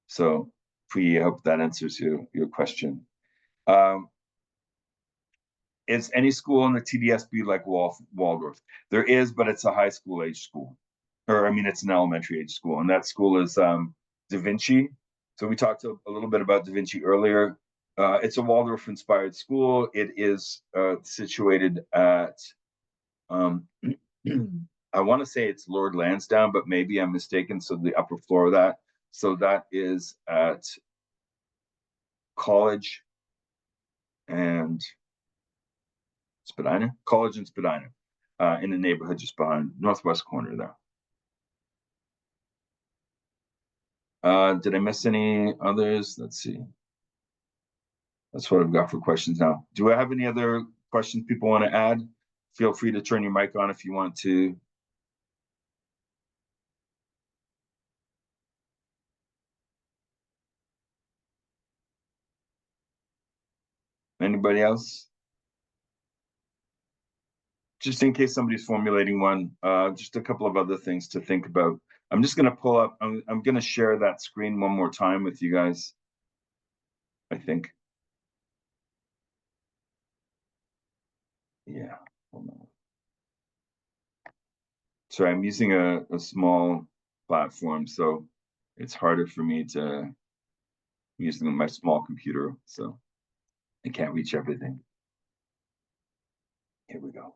So I hope that answers your question. Is any school in the TDSB like Waldorf? There is, but it's a high school age school. Or, I mean, it's an elementary age school. And that school is Da Vinci. So we talked a little bit about Da Vinci earlier. It's a Waldorf-inspired school. It is situated at, I want to say it's Lord Lansdowne, but maybe I'm mistaken. So the upper floor of that. So that is at College and Spadina, College and Spadina, in the neighborhood just behind northwest corner there. Did I miss any others? Let's see. That's what I've got for questions now. Do I have any other questions people want to add? Feel free to turn your mic on if you want to. Anybody else? Just in case somebody's formulating one, just a couple of other things to think about. I'm just going to pull up, I'm going to share that screen one more time with you guys, I think. Yeah, hold on. Sorry, I'm using a small platform, so it's harder for me to using my small computer, so I can't reach everything. Here we go.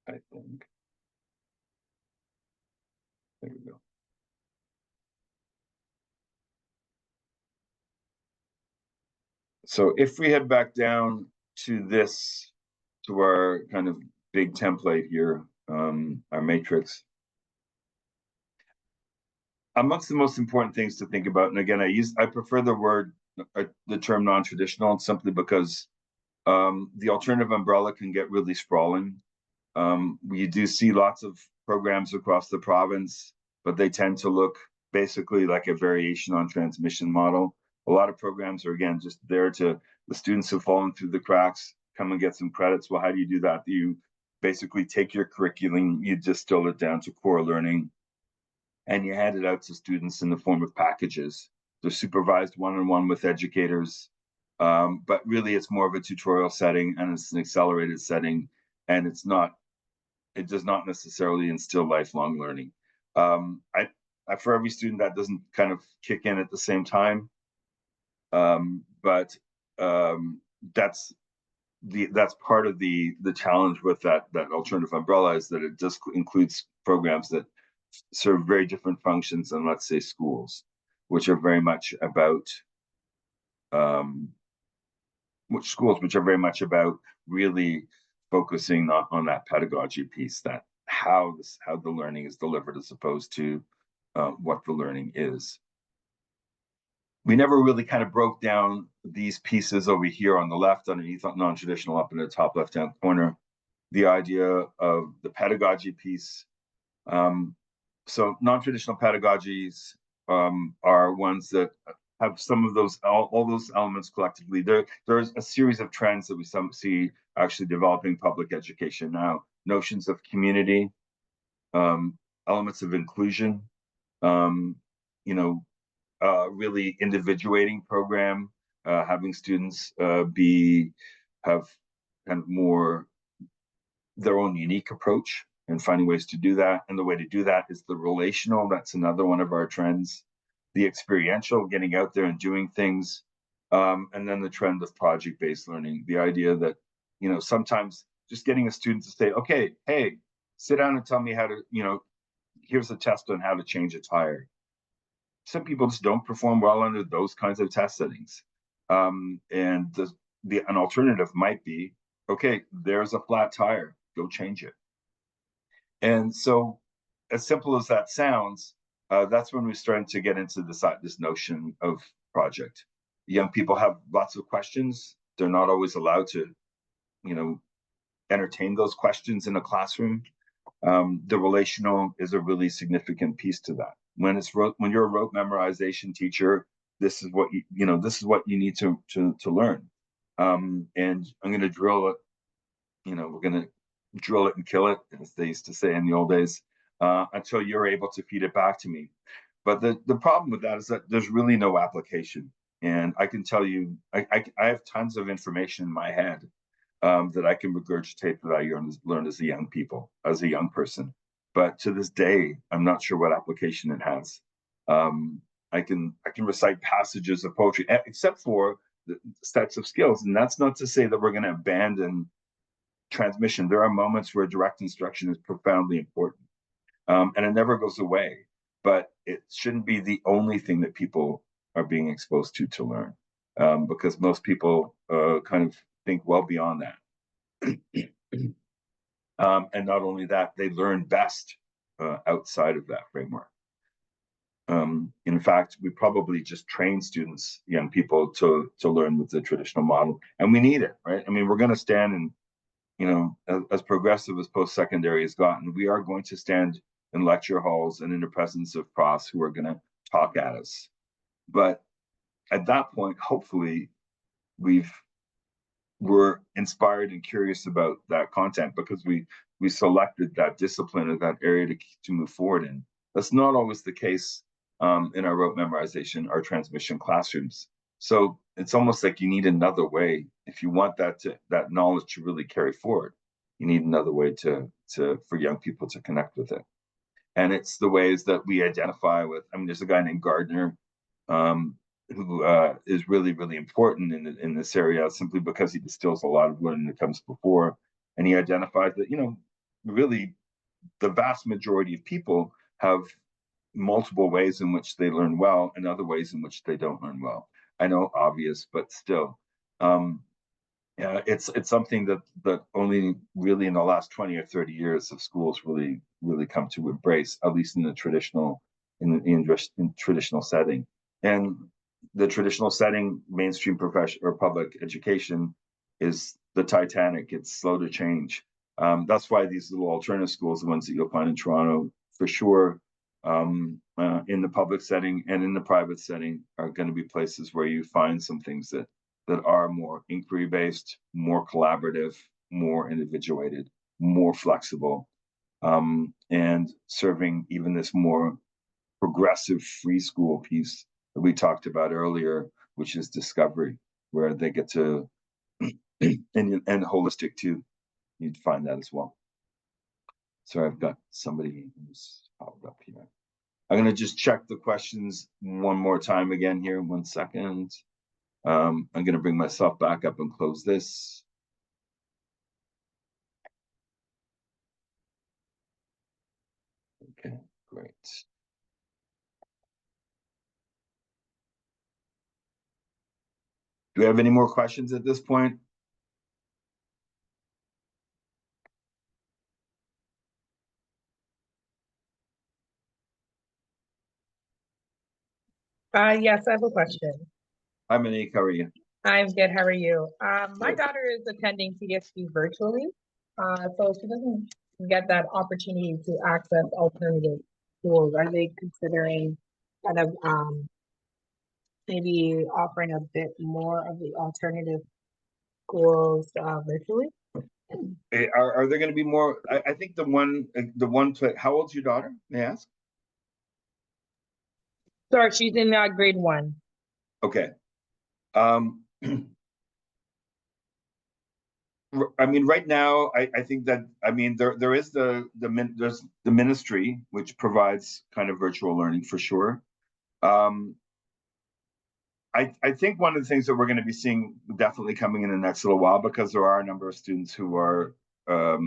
I think. There we go. So if we head back down to this, to our kind of big template here, our matrix. Amongst the most important things to think about, and again, I prefer the term non-traditional, simply because the alternative umbrella can get really sprawling. We do see lots of programs across the province, but they tend to look basically like a variation on transmission model. A lot of programs are, again, just there to the students who've fallen through the cracks, come and get some credits. Well, how do you do that? You basically take your curriculum, you distill it down to core learning, and you hand it out to students in the form of packages. They're supervised one-on-one with educators, but really it's more of a tutorial setting, and it's an accelerated setting, and it does not necessarily instill lifelong learning. For every student, that doesn't kind of kick in at the same time, but that's part of the challenge with that alternative umbrella, is that it just includes programs that serve very different functions than, let's say, schools, which are very much about which schools which are very much about really focusing on that pedagogy piece, that how the learning is delivered as opposed to what the learning is. We never really kind of broke down these pieces over here on the left underneath non-traditional up in the top left-hand corner, the idea of the pedagogy piece. So non-traditional pedagogies are ones that have some of those, all those elements collectively. There's a series of trends that we see actually developing public education now. Notions of community, elements of inclusion, you know, really individuating program, having students have kind of more their own unique approach and finding ways to do that. And the way to do that is the relational. That's another one of our trends. The experiential, getting out there and doing things. And then the trend of project-based learning, the idea that, you know, sometimes just getting a student to say, okay, hey, sit down and tell me how to, you know, here's a test on how to change a tire. Some people just don't perform well under those kinds of test settings. And an alternative might be, okay, there's a flat tire, go change it. And so, as simple as that sounds, that's when we're starting to get into this notion of project. Young people have lots of questions. They're not always allowed to, you know, entertain those questions in a classroom. The relational is a really significant piece to that. When you're a rote memorization teacher, this is what this is what you need to learn. And I'm going to drill it. You know, we're going to drill it and kill it, as they used to say in the old days, until you're able to feed it back to me. But the problem with that is that there's really no application. And I can tell you, I have tons of information in my head that I can regurgitate that I learned as a young person. But to this day, I'm not sure what application it has. I can recite passages of poetry, except for the sets of skills. And that's not to say that we're going to abandon transmission. There are moments where direct instruction is profoundly important, and it never goes away. But it shouldn't be the only thing that people are being exposed to learn, because most people kind of think well beyond that. And not only that, they learn best outside of that framework. In fact, we probably just train students, young people, to learn with the traditional model, and we need it, right? I mean, we're going to stand and, you know, as progressive as post-secondary has gotten, we are going to stand in lecture halls and in the presence of profs who are going to talk at us. But at that point, hopefully, we're inspired and curious about that content because we selected that discipline or that area to move forward in. That's not always the case in our rote memorization, our transmission classrooms. So it's almost like you need another way if you want that knowledge to really carry forward. You need another way for young people to connect with it, and it's the ways that we identify with. I mean, there's a guy named Gardner who is really, really important in this area simply because he distills a lot of learning that comes before, and he identifies that, you know, really the vast majority of people have multiple ways in which they learn well and other ways in which they don't learn well. I know, obvious, but still, yeah, it's something that only really in the last 20 or 30 years of schools really come to embrace, at least in the traditional in traditional setting. And the traditional setting, mainstream profession or public education, is the Titanic. It's slow to change. That's why these little alternative schools, the ones that you'll find in Toronto, for sure, in the public setting and in the private setting, are going to be places where you find some things that are more inquiry-based, more collaborative, more individuated, more flexible, and serving even this more progressive free school piece that we talked about earlier, which is discovery, where they get to, and holistic too. You'd find that as well. Sorry, I've got somebody who's popped up here. I'm going to just check the questions one more time again here. 1 second. I'm going to bring myself back up and close this. Okay, great. Do we have any more questions at this point? Yes, I have a question. Hi, Monique, how are you? I'm good. How are you? My Good. daughter is attending TDSB virtually, so she doesn't get that opportunity to access alternative schools. Are they considering kind of maybe offering a bit more of the alternative schools virtually? Are there going to be more? I think how old's your daughter? May I ask? Sorry, she's in grade 1. Okay. Um, I mean, right now, I think that there's the ministry which provides kind of virtual learning for sure. I think one of the things that we're going to be seeing definitely coming in the next little while, because there are a number of students who are there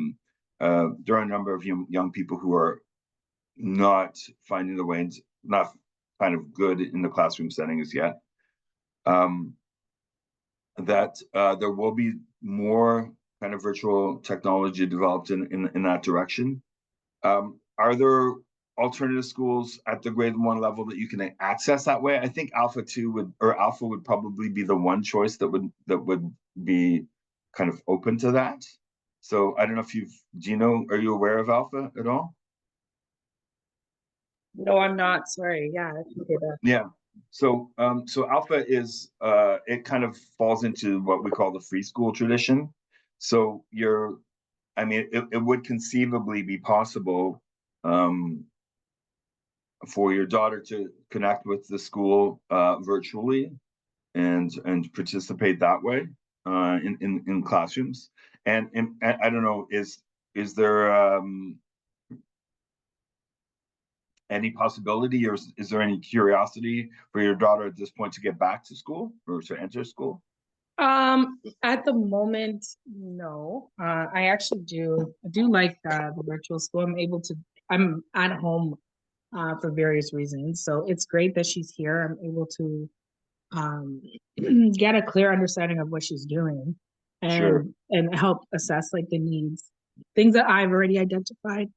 are a number of young people who are not finding the way, not kind of good in the classroom setting as yet. That there will be more kind of virtual technology developed in that direction. Are there alternative schools at the grade 1 level that you can access that way? I think Alpha would probably be the one choice that would be kind of open to that. So I don't know if are you aware of Alpha at all? No, I'm not. Sorry. Yeah, I can say that. Yeah. So Alpha is it kind of falls into what we call the free school tradition. So it would conceivably be possible for your daughter to connect with the school virtually and participate that way in classrooms. And I don't know, is there any possibility, or is there any curiosity for your daughter at this point to get back to school or to enter school? At the moment, no. I actually I do like the virtual school. I'm at home for various reasons. So it's great that she's here. I'm able to um get a clear understanding of what she's doing Sure. and help assess like the needs. Things that I've already identified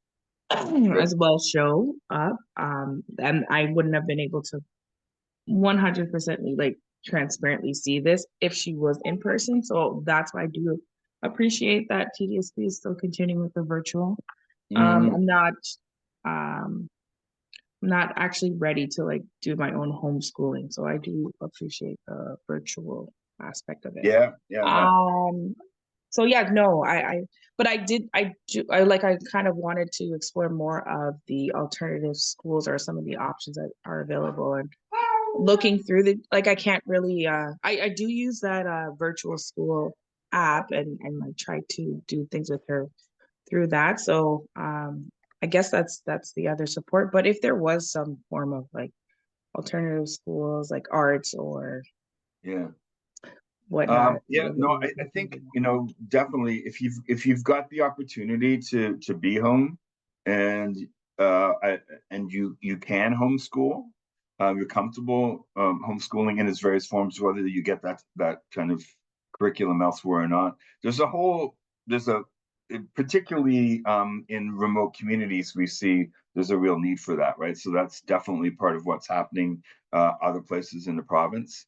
Sure. as well show up. And I wouldn't have been able to 100% like transparently see this if she was in person. So that's why I do appreciate that TDSB is still continuing with the virtual. Mhm. I'm not actually ready to like do my own homeschooling. So I do appreciate the virtual aspect of it. Yeah. No. So yeah, no, but I kind of wanted to explore more of the alternative schools or some of the options that are available, and looking through like I can't really I do use that virtual school app and like try to do things with her through that. So I guess that's the other support. But if there was some form of like alternative schools like arts or Yeah. whatnot. Yeah, no, I think, definitely if you've got the opportunity to be home and you can homeschool, you're comfortable homeschooling in its various forms, whether you get that kind of curriculum elsewhere or not. There's a particularly in remote communities, we see there's a real need for that, right? So that's definitely part of what's happening other places in the province.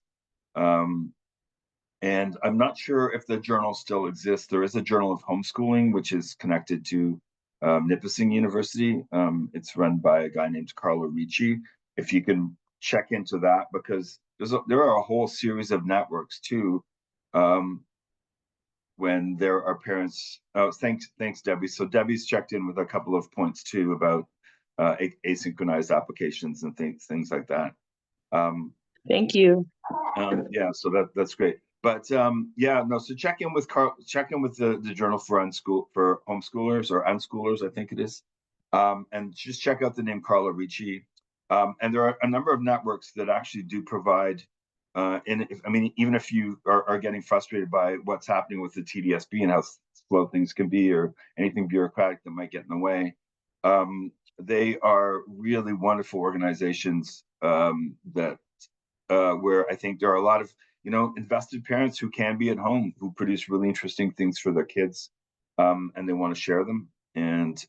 And I'm not sure if the journal still exists. There is a journal of homeschooling, which is connected to Nipissing University. It's run by a guy named Carlo Ricci. If you can check into that, because there are a whole series of networks too. When there are parents, oh, thanks, Debbie. So Debbie's checked in with a couple of points too about asynchronized applications and things like that. Thank you. Yeah, so that's great. But yeah, no. So check in with the Journal for homeschoolers or unschoolers, I think it is, and just check out the name Carla Ricci. And there are a number of networks that actually do provide. Even if you are getting frustrated by what's happening with the TDSB and how slow things can be, or anything bureaucratic that might get in the way, they are really wonderful organizations that where I think there are a lot of invested parents who can be at home, who produce really interesting things for their kids, and they want to share them. And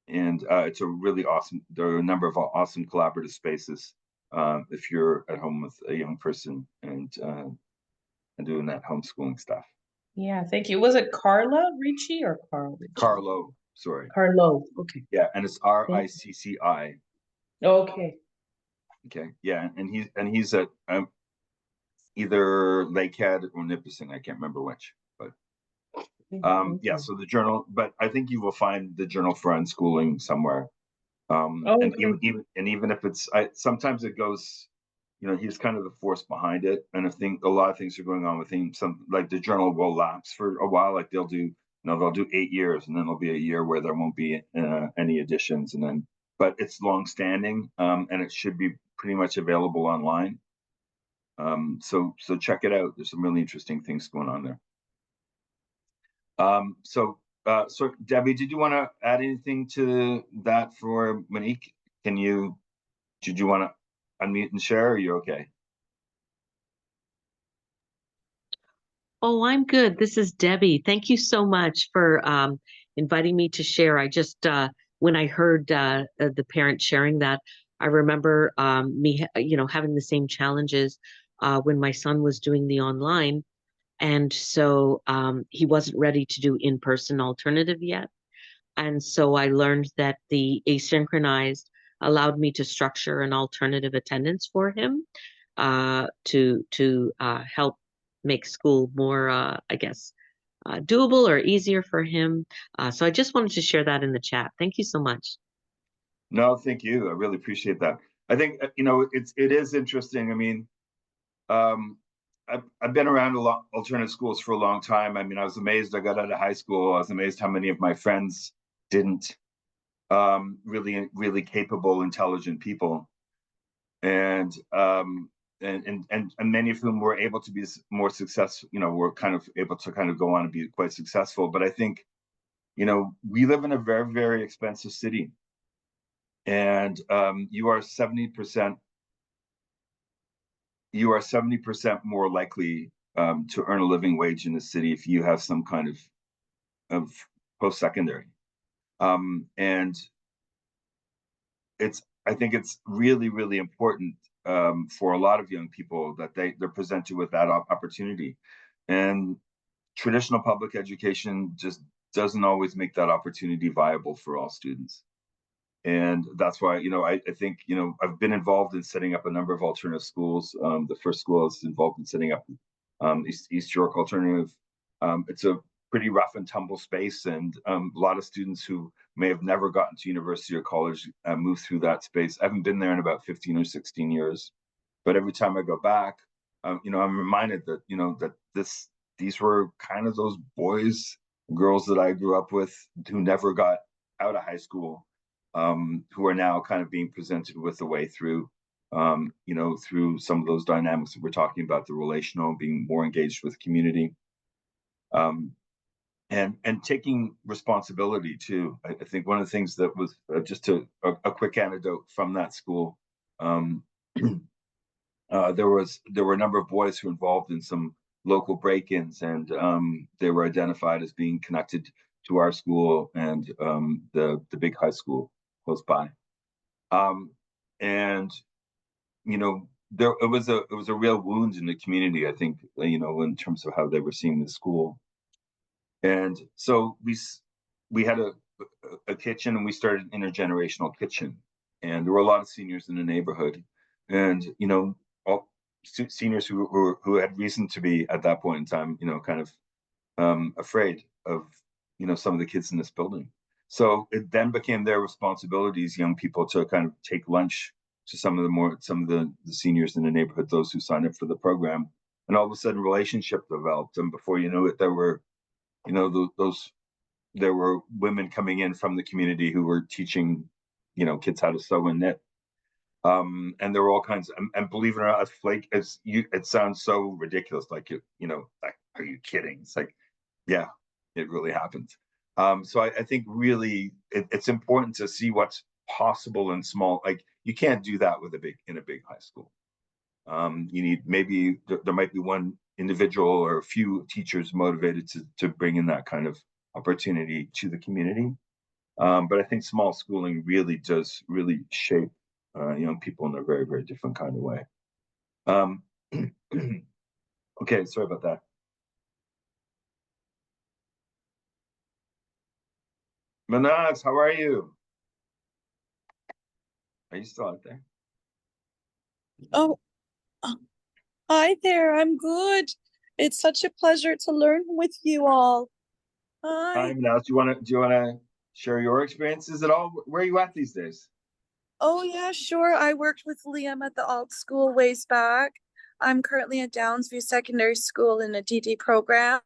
it's a really awesome. There are a number of awesome collaborative spaces if you're at home with a young person and doing that homeschooling stuff. Yeah, thank you. Was it Carla Ricci or Carl Ricci? Carlo, sorry. Carlo. Okay. Yeah, and it's RICCI. Okay. Okay, yeah, and he's at either Lakehead or Nipissing. I can't remember which, but yeah. So the journal, but I think you will find the Journal for Unschooling somewhere. And even if it's, sometimes it goes, he's kind of the force behind it. And a lot of things are going on with him. Some, like, the journal will lapse for a while. Like they'll do 8 years, and then there'll be a year where there won't be any additions, and then, but it's long standing, and it should be pretty much available online. So check it out. There's some really interesting things going on there. So Debbie, did you want to add anything to that for Monique? Did you want to unmute and share, or are you okay? Oh, I'm good. This is Debbie. Thank you so much for inviting me to share. I just, when I heard the parent sharing that, I remember me, having the same challenges when my son was doing the online. And so he wasn't ready to do in-person alternative yet. And so I learned that the asynchronized allowed me to structure an alternative attendance for him to help make school more, doable or easier for him. So I just wanted to share that in the chat. Thank you so much. No, thank you. I really appreciate that. I think it is interesting. I mean, I've been around a lot alternative schools for a long time. I mean, I was amazed I got out of high school. I was amazed how many of my friends didn't. Really capable, intelligent people, and many of whom were able to be more successful. Were kind of able to kind of go on and be quite successful. But I think, we live in a very, very expensive city, and you are 70% more likely to earn a living wage in the city if you have some kind of post-secondary, and I think it's really, really important for a lot of young people that they're presented with that opportunity. And traditional public education just doesn't always make that opportunity viable for all students. And that's why, I think, I've been involved in setting up a number of alternative schools. The first school I was involved in setting up, East York Alternative. It's a pretty rough and tumble space, and a lot of students who may have never gotten to university or college move through that space. I haven't been there in about 15 or 16 years, but every time I go back, I'm reminded that these were kind of those boys, girls that I grew up with who never got out of high school, who are now kind of being presented with a way through, through some of those dynamics that we're talking about, the relational, being more engaged with community. And taking responsibility too. I think one of the things that was just a quick anecdote from that school. There were a number of boys who were involved in some local break-ins, and they were identified as being connected to our school and the big high school close by. And it was a real wound in the community, I think, in terms of how they were seeing the school. And so we had a kitchen, and we started an intergenerational kitchen, and there were a lot of seniors in the neighborhood, and all seniors who had reason to be at that point in time, kind of afraid of some of the kids in this building. So it then became their responsibility as young people to kind of take lunch to some of the seniors in the neighborhood, those who signed up for the program, and all of a sudden relationship developed, and before you knew it, there were there were women coming in from the community who were teaching, kids how to sew and knit. And there were all kinds of, and believe it or not, it sounds so ridiculous. Like, like, are you kidding? It's like, yeah, it really happened. So I think really it's important to see what's possible in small, like, you can't do that in a big high school. You need maybe there might be one individual or a few teachers motivated to bring in that kind of opportunity to the community. But I think small schooling really does really shape young people in a very, very different kind of way. Okay, sorry about that. Manaz, how are you? Are you still out there? Oh, hi there. I'm good. It's such a pleasure to learn with you all. Hi, Hi. Manaz. Do you wanna share your experiences at all? Where are you at these days? Oh, yeah, sure. I worked with Liam at the alt school ways back. I'm currently at Downsview Secondary School in a DD program.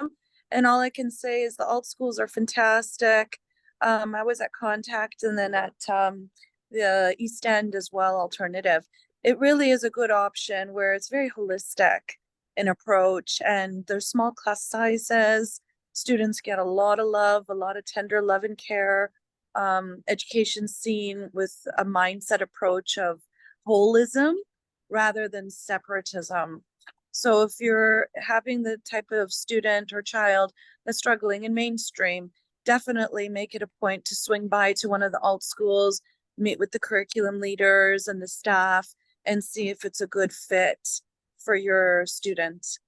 And all I can say is the alt schools are fantastic. I was at Contact and then at the East End as well, alternative. It really is a good option where it's very holistic in approach and there's small class sizes. Students get a lot of love, a lot of tender love and care. Education seen with a mindset approach of holism rather than separatism. So if you're having the type of student or child that's struggling in mainstream, definitely make it a point to swing by to one of the alt schools, meet with the curriculum leaders and the staff, and see if it's a good fit for your student.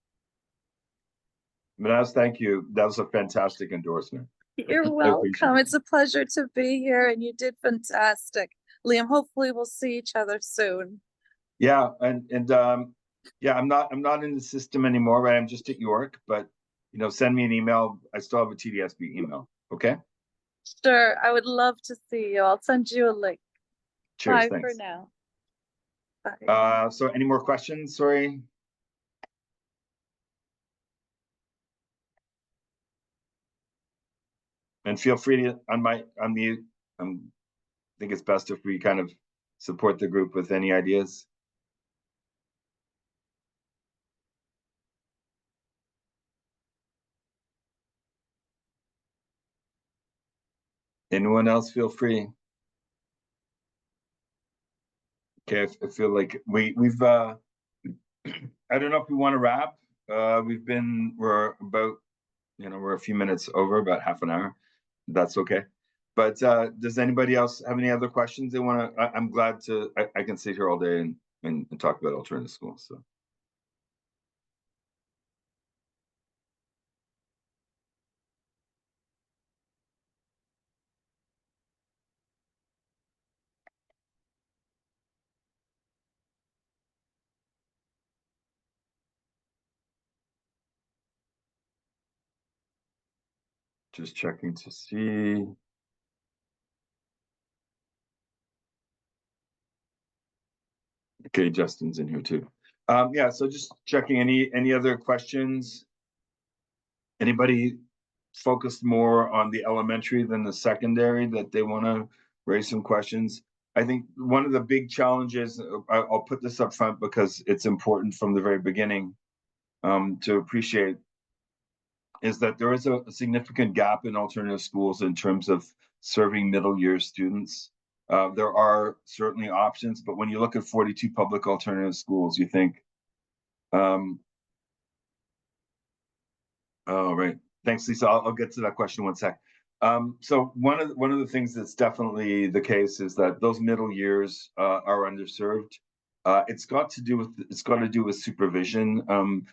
Manaz, thank you. That was a fantastic endorsement. You're I appreciate welcome. it. It's a pleasure to be here, and you did fantastic. Liam, hopefully we'll see each other soon. Yeah, and yeah, I'm not in the system anymore, right? I'm just at York, but send me an email. I still have a TDSB email. Okay. Sure, I would love to see you. I'll send you a link. Cheers. Bye for Thanks. now. Bye. So any more questions? Sorry. And feel free to unmute. I think it's best if we kind of support the group with any ideas. Anyone else feel free. Okay, I feel like we've I don't know if we want to wrap. We're about we're a few minutes over, about half an hour. That's okay. But does anybody else have any other questions they want to? I'm glad to. I can sit here all day and talk about alternative schools. So. Just checking to see. Okay, Justin's in here too. Yeah, so just checking any other questions? Anybody focused more on the elementary than the secondary that they want to raise some questions? I think one of the big challenges, I'll put this up front because it's important from the very beginning to appreciate, is that there is a significant gap in alternative schools in terms of serving middle year students. There are certainly options, but when you look at 42 public alternative schools, you think, oh, right. Thanks, Lisa. I'll get to that question in one sec. So one of the things that's definitely the case is that those middle years are underserved. It's got to do with supervision.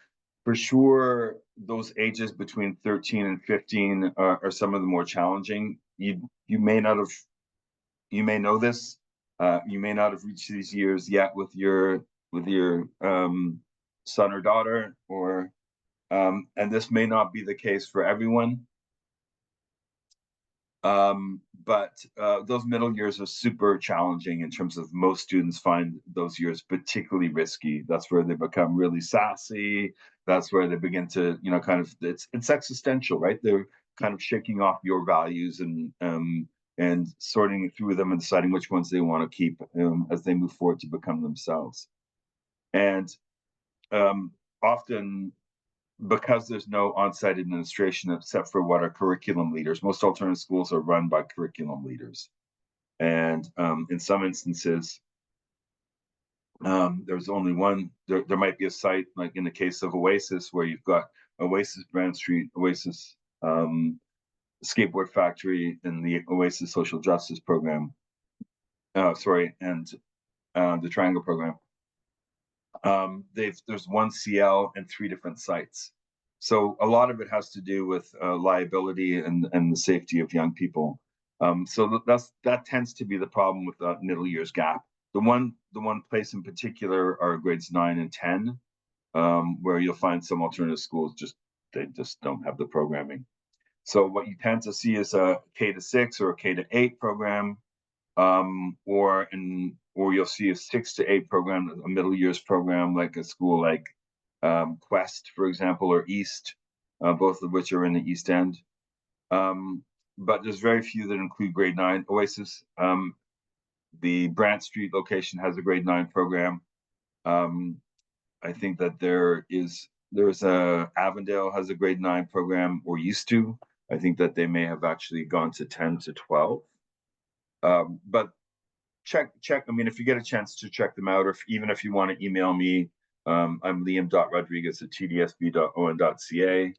For sure, those ages between 13 and 15 are some of the more challenging. You may know this. You may not have reached these years yet with your son or daughter, and this may not be the case for everyone. But those middle years are super challenging in terms of most students find those years particularly risky. That's where they become really sassy. That's where they begin to, kind of, it's existential, right? They're kind of shaking off your values and sorting through them and deciding which ones they want to keep as they move forward to become themselves. And often, because there's no on-site administration except for what are curriculum leaders, most alternative schools are run by curriculum leaders. And in some instances, There's only one. There might be a site, like in the case of Oasis, where you've got Oasis Brand Street, Oasis Skateboard Factory, and the Oasis Social Justice Program. And the Triangle Program. There's one CL and 3 different sites. So a lot of it has to do with liability and the safety of young people. So that tends to be the problem with the middle years gap. The one place in particular are grades 9 and 10, where you'll find some alternative schools they just don't have the programming. So what you tend to see is a K to 6 or a K to 8 program, or you'll see a 6 to 8 program, a middle years program, like a school like Quest, for example, or East, both of which are in the East End. But there's very few that include grade 9. Oasis, the Brant Street location has a grade 9 program. I think that there's a Avondale has a grade 9 program, or used to. I think that they may have actually gone to 10 to 12. But check. I mean, if you get a chance to check them out, or even if you want to email me, I'm liam.rodriguez@tdsb.on.ca.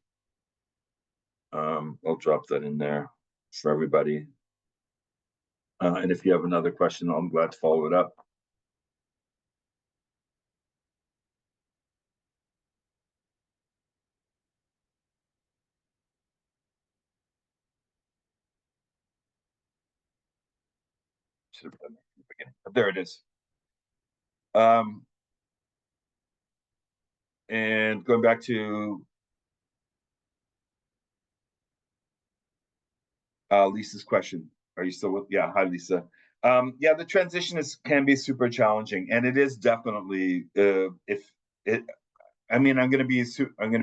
I'll drop that in there for everybody. And if you have another question, I'm glad to follow it up. Should have done that from the beginning, but there it is. And going back to Lisa's question, are you still with? Yeah, hi Lisa. Yeah, the transition can be super challenging, and it is definitely if it. I mean, I'm going to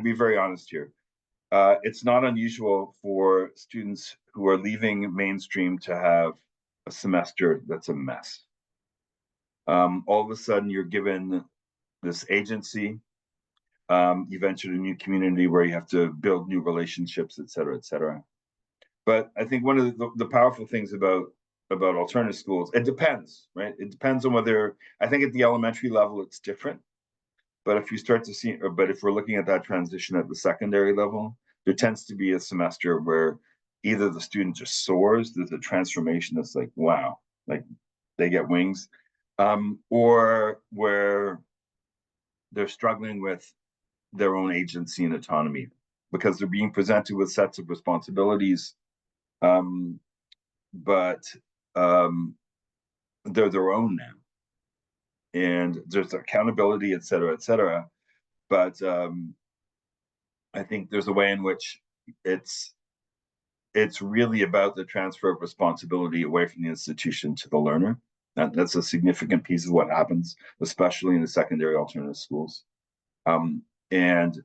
be very honest here. It's not unusual for students who are leaving mainstream to have a semester that's a mess. All of a sudden, you're given this agency. You've entered a new community where you have to build new relationships, et cetera, et cetera. But I think one of the powerful things about alternative schools, it depends, right? It depends on whether, I think at the elementary level, it's different. But if you start to see, but if we're looking at that transition at the secondary level, there tends to be a semester where either the student just soars, there's a transformation that's like, wow, like they get wings, or where they're struggling with their own agency and autonomy because they're being presented with sets of responsibilities, but they're their own now. And there's accountability, et cetera, et cetera. But I think there's a way in which it's really about the transfer of responsibility away from the institution to the learner. That's a significant piece of what happens, especially in the secondary alternative schools. And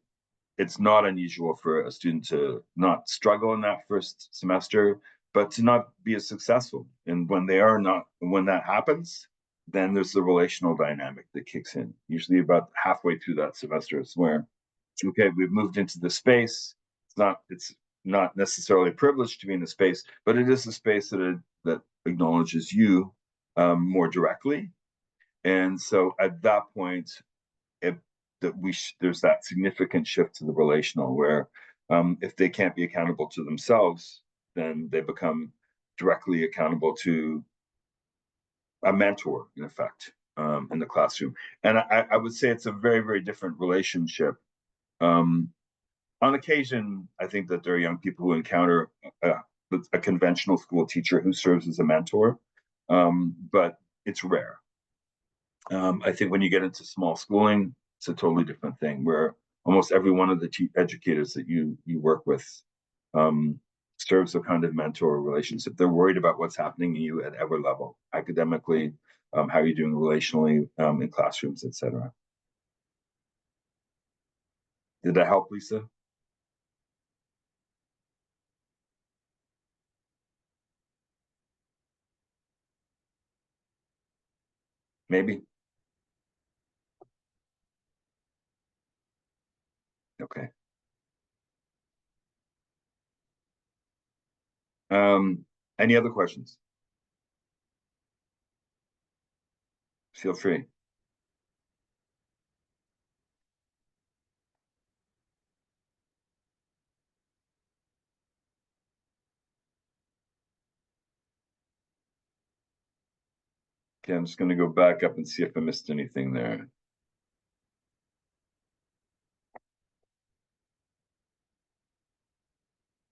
it's not unusual for a student to not struggle in that first semester, but to not be as successful. And when that happens, then there's the relational dynamic that kicks in. Usually about halfway through that semester, it's where, okay, we've moved into the space. It's not necessarily privileged to be in the space, but it is a space that acknowledges you more directly. And so at that point, there's that significant shift to the relational where if they can't be accountable to themselves, then they become directly accountable to a mentor, in effect, in the classroom. And I would say it's a very, very different relationship. On occasion, I think that there are young people who encounter a conventional school teacher who serves as a mentor, but it's rare. I think when you get into small schooling, it's a totally different thing where almost every one of the educators that you work with serves a kind of mentor relationship. They're worried about what's happening to you at every level, academically, how you're doing relationally in classrooms, et cetera. Did that help, Lisa? Maybe. Okay. Any other questions? Feel free. Okay, I'm just going to go back up and see if I missed anything there.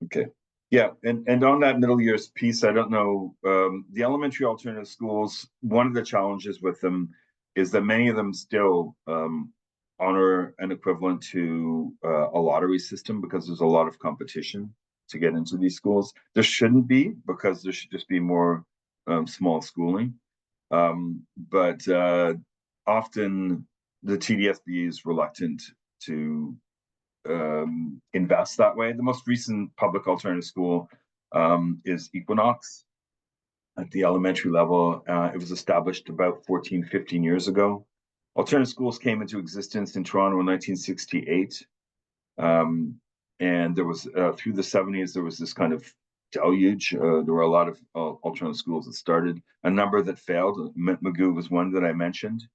Okay. Yeah, and on that middle years piece, I don't know, the elementary alternative schools, one of the challenges with them is that many of them still honor an equivalent to a lottery system because there's a lot of competition to get into these schools. There shouldn't be, because there should just be more small schooling. But often the TDSB is reluctant to invest that way. The most recent public alternative school is Equinox at the elementary level. It was established about 14, 15 years ago. Alternative schools came into existence in Toronto in 1968. And there was, through the 70s, there was this kind of deluge. There were a lot of alternative schools that started, a number that failed. Magoo was one that I mentioned.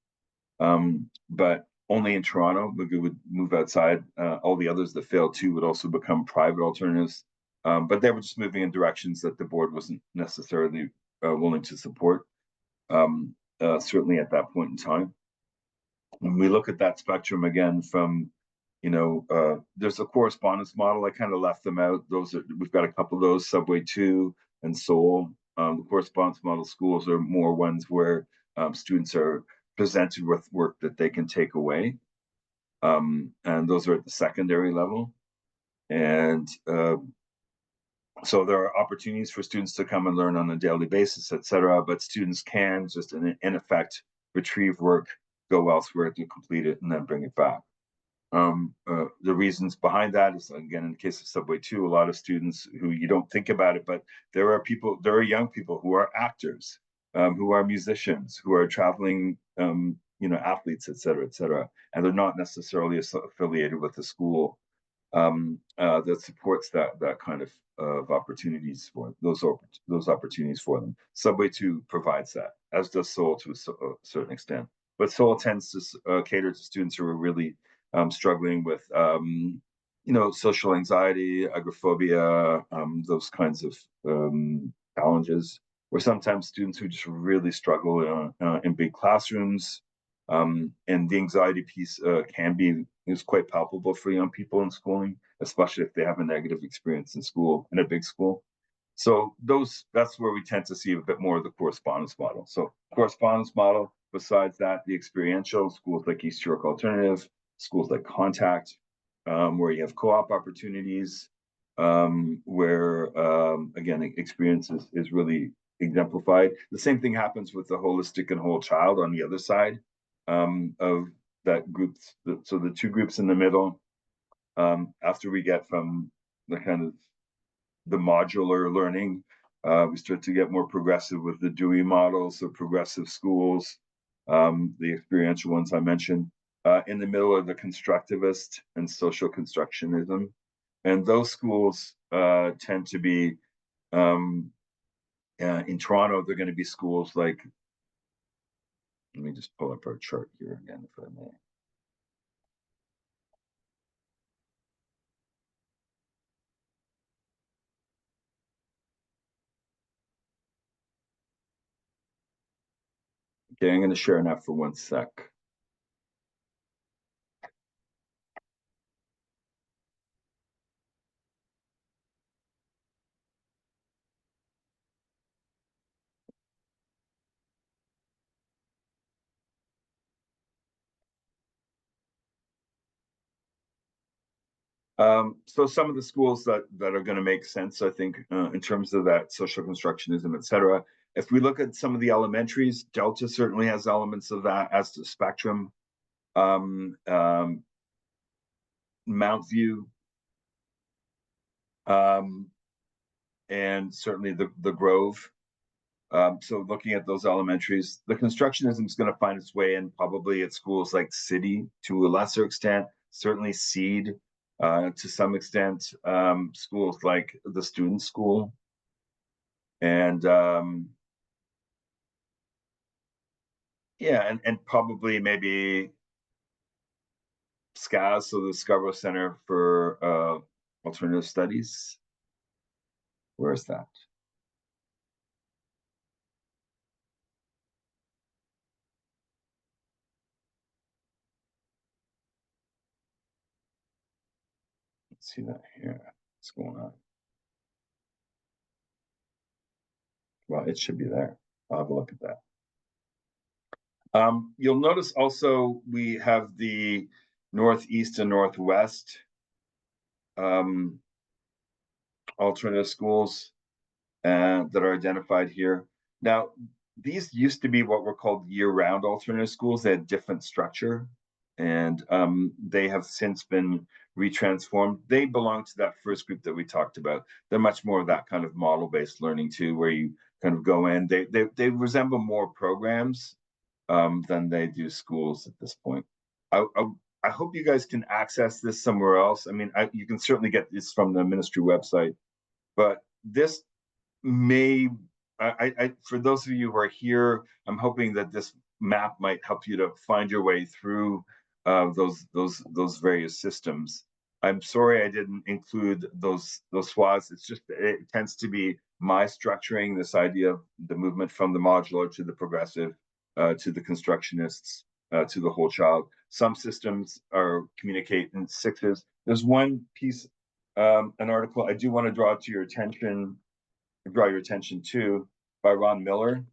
But only in Toronto, Magoo would move outside. All the others that failed too would also become private alternatives. But they were just moving in directions that the board wasn't necessarily willing to support, certainly at that point in time. When we look at that spectrum again from, there's a correspondence model. I kind of left them out. We've got a couple of those, Subway 2 and Seoul. The correspondence model schools are more ones where students are presented with work that they can take away. And those are at the secondary level. And so there are opportunities for students to come and learn on a daily basis, etc. But students can just, in effect, retrieve work, go elsewhere to complete it, and then bring it back. The reasons behind that is, again, in the case of Subway 2, a lot of students who you don't think about it, but there are young people who are actors, who are musicians, who are traveling, athletes, et cetera, and they're not necessarily affiliated with the school that supports that kind of opportunities for those opportunities for them. Subway 2 provides that, as does Seoul to a certain extent. But Seoul tends to cater to students who are really struggling with, social anxiety, agoraphobia, those kinds of challenges, or sometimes students who just really struggle in big classrooms. And the anxiety piece is quite palpable for young people in schooling, especially if they have a negative experience in school, in a big school. So that's where we tend to see a bit more of the correspondence model. So correspondence model, besides that, the experiential schools like East York Alternative, schools like Contact, where you have co-op opportunities, where again, experience is really exemplified. The same thing happens with the holistic and whole child on the other side of that group. So the two groups in the middle, after we get from the kind of the modular learning, we start to get more progressive with the Dewey models, so progressive schools, the experiential ones I mentioned. In the middle are the constructivist and social constructionism. And those schools tend to be, in Toronto, they're going to be schools like, let me just pull up our chart here again, if I may. Okay, I'm going to share that for 1 sec. So some of the schools that are going to make sense, I think, in terms of that social constructionism, et cetera. If we look at some of the elementaries, Delta certainly has elements of that, as to Spectrum, Mount View, and certainly the Grove. So looking at those elementaries, the constructionism is going to find its way in probably at schools like City to a lesser extent, certainly Seed to some extent, schools like the Student School, and yeah, and probably maybe SCAS, so the Scarborough Center for Alternative Studies. Where is that? see that here. What's going on? Well, it should be there. I'll have a look at that. You'll notice also we have the northeast and northwest alternative schools that are identified here. Now, these used to be what were called year-round alternative schools. They had different structure, and they have since been retransformed. They belong to that first group that we talked about. They're much more of that kind of model-based learning too, where you kind of go in. They resemble more programs than they do schools at this point. I hope you guys can access this somewhere else. I mean, you can certainly get this from the ministry website, but this may, for those of you who are here, I'm hoping that this map might help you to find your way through those various systems. I'm sorry I didn't include those swaths. It's just, it tends to be my structuring, this idea of the movement from the modular to the progressive, to the constructionists, to the whole child. Some systems are communicate in sixes. There's one piece, an article I do want to draw your attention to by Ron Miller.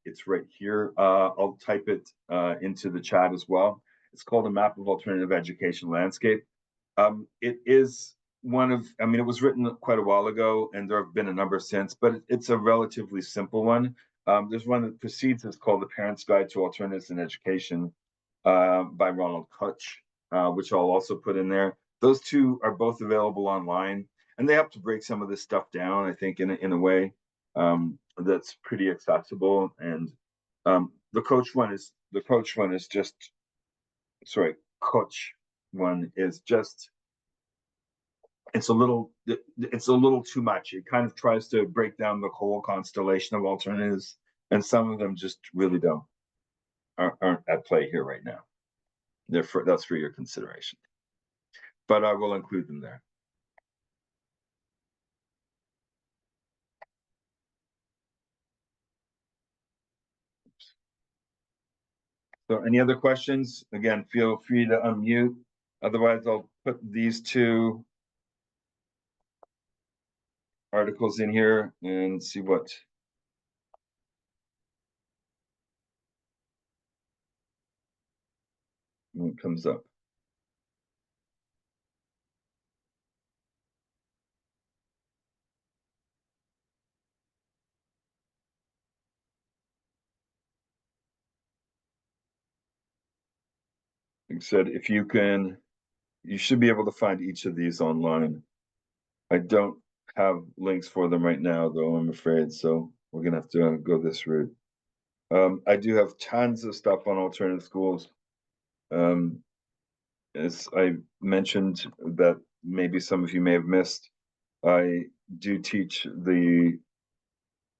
It's right here. I'll type it into the chat as well. It's called A Map of Alternative Education Landscape. It is one of, I mean, it was written quite a while ago, and there have been a number since, but it's a relatively simple one. There's one that precedes, it's called The Parent's Guide to Alternatives in Education by Ronald Kutch, which I'll also put in there. Those two are both available online, and they have to break some of this stuff down, I think, in a way that's pretty accessible. And the Kutch one is just, sorry, Kutch one is just, it's a little too much. It kind of tries to break down the whole constellation of alternatives, and some of them just really aren't at play here right now. Therefore, that's for your consideration. But I will include them there. So any other questions? Again, feel free to unmute. Otherwise, I'll put these two articles in here and see what comes up. Like I said, if you can, you should be able to find each of these online. I don't have links for them right now, though, I'm afraid. So we're gonna have to go this route. I do have tons of stuff on alternative schools. As I mentioned, that maybe some of you may have missed, I do teach the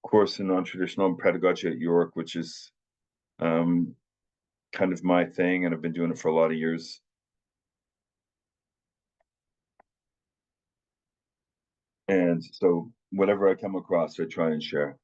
course in non-traditional pedagogy at York, which is kind of my thing, and I've been doing it for a lot of years. And so whatever I come across, I try and share.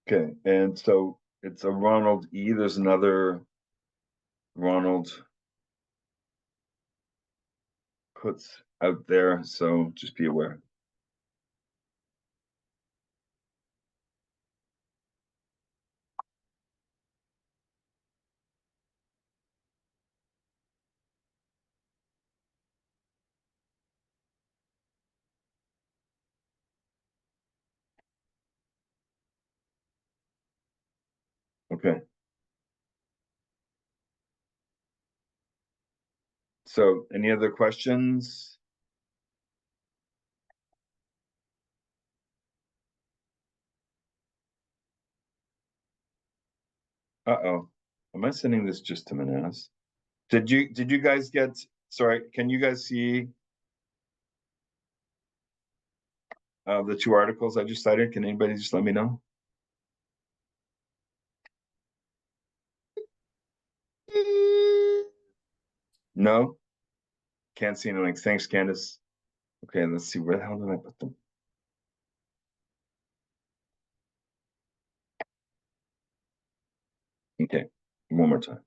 Okay, and so it's a Ronald E. There's another Ronald puts out there, so just be aware. Okay. So any other questions? Uh-oh. Am I sending this just to Manaz? Did you guys get, sorry, can you guys see the two articles I just cited? Can anybody just let me know? No? Can't see any links. Thanks, Candace. Okay, let's see, where the hell did I put them? Okay, one more time.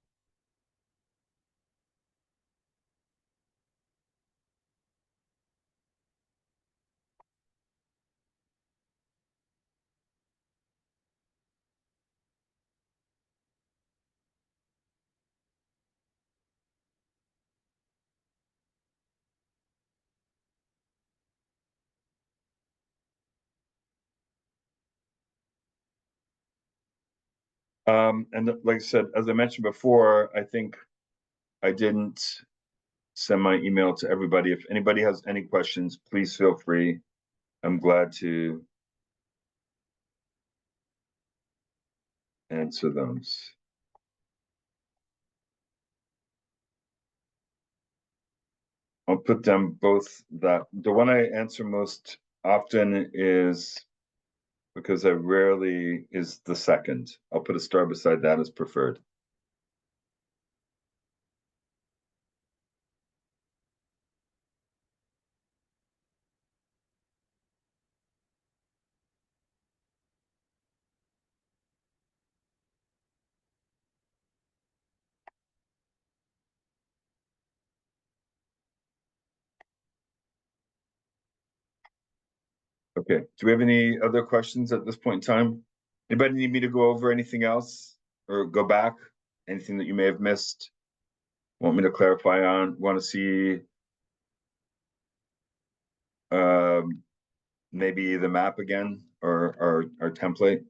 And like I said, as I mentioned before, I think I didn't send my email to everybody. If anybody has any questions, please feel free. I'm glad to answer those. I'll put them both, that the one I answer most often is, because I rarely, is the second. I'll put a star beside that as preferred. Okay, do we have any other questions at this point in time? Anybody need me to go over anything else or go back? Anything that you may have missed? Want me to clarify on? Want to see maybe the map again, or our template?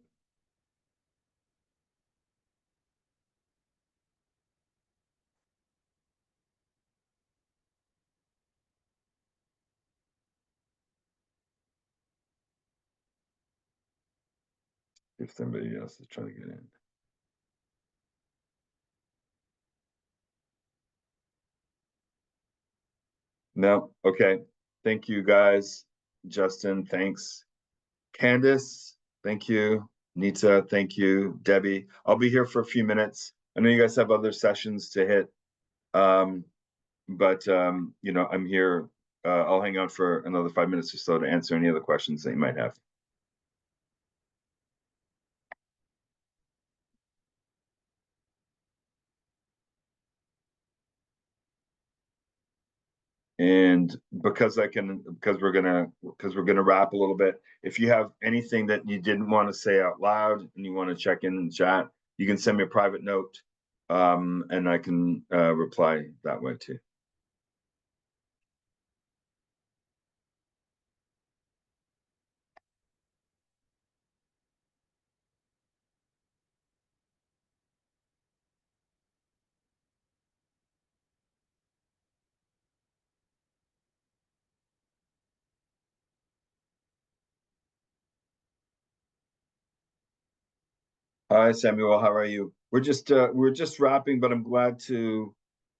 If somebody else is trying to get in. No, okay. Thank you, guys. Justin, thanks. Candace, thank you. Nita, thank you. Debbie, I'll be here for a few minutes. I know you guys have other sessions to hit. But you know, I'm here. I'll hang out for another 5 minutes or so to answer any other questions that you might have. And because we're gonna wrap a little bit. If you have anything that you didn't want to say out loud and you want to check in the chat, you can send me a private note, and I can reply that way too. Hi, Samuel. How are you? We're just wrapping, but I'm glad to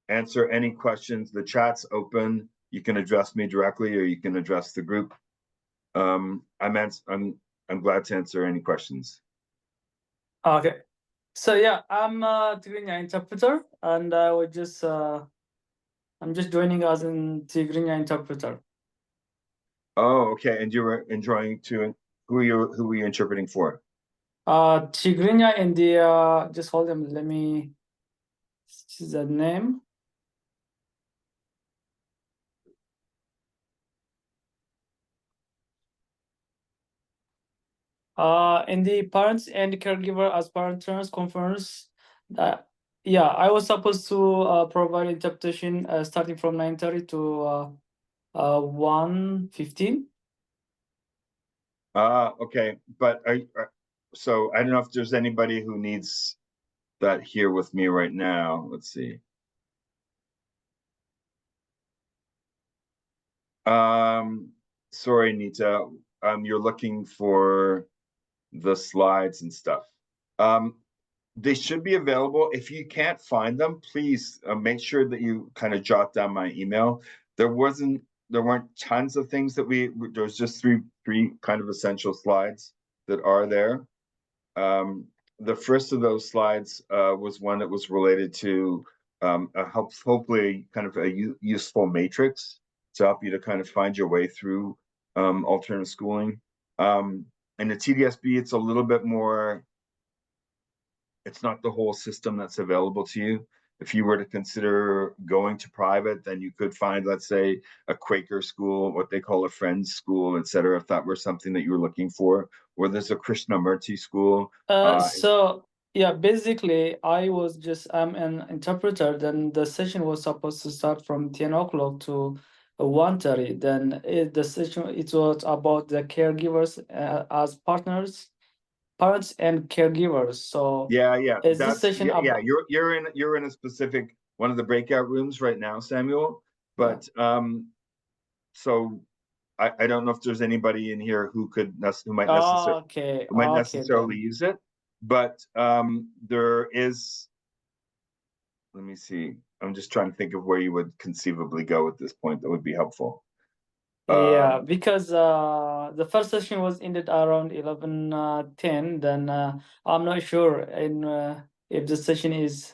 answer any questions. The chat's open. You can address me directly, or you can address the group. I'm glad to answer any questions. Okay. So yeah, I'm a Tigrinya interpreter, and I'm just joining as in Tigrinya interpreter. Oh, okay. And you were enjoying to who are you interpreting for? Tigrinya in the just hold on, let me see the name. In the parents and caregiver as parent turns conference, yeah, I was supposed to provide interpretation starting from 9:30 to 1:15. Okay. But so I don't know if there's anybody who needs that here with me right now. Let's see. Sorry, Nita. You're looking for the slides and stuff. They should be available. If you can't find them, please make sure that you kind of jot down my email. There weren't tons of things that there's just three kind of essential slides that are there. The first of those slides was one that was related to hopefully kind of a useful matrix to help you to kind of find your way through alternative schooling. In the TDSB, it's a little bit more, it's not the whole system that's available to you. If you were to consider going to private, then you could find, let's say, a Quaker school, what they call a Friends school, etc., if that were something that you were looking for. Or there's a Krishnamurti school. So yeah, basically I'm an interpreter. Then the session was supposed to start from 10 o'clock to 1:30. Then the session, it was about the caregivers as partners, parents and caregivers. So Yeah, is this session yeah, you're in a specific one of the breakout rooms right now, Samuel. But so I don't know if there's anybody in here who might necessarily use it, but there is. Let me see. I'm just trying to think of where you would conceivably go at this point that would be helpful. Yeah, because the first session was ended around 11:10. Then I'm not sure if the session is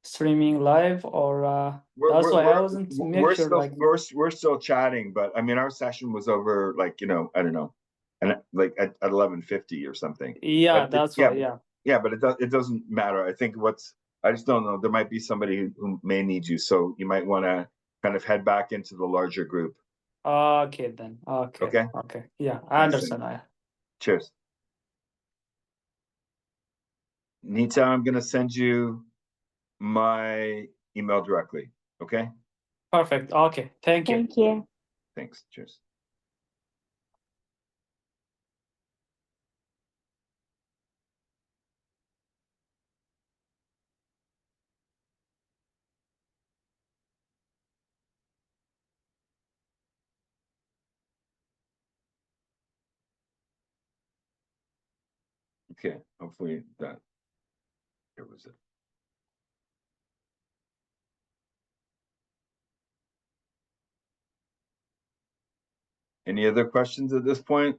streaming live or that's why I wasn't make sure like we're still chatting, but I mean our session was over like I don't know, and like at 11:50 or something. Yeah, But that's why. Yeah, but it doesn't matter. I think I just don't know. There might be somebody who may need you, so you might want to kind of head back into the larger group. Okay then. Okay. Okay. Okay. Yeah, I understand. Cheers. Nita, I'm gonna send you my email directly. Okay. Perfect. Okay. Thank you. Thank you. Thanks. Cheers. Okay, hopefully that was it. Any other questions at this point?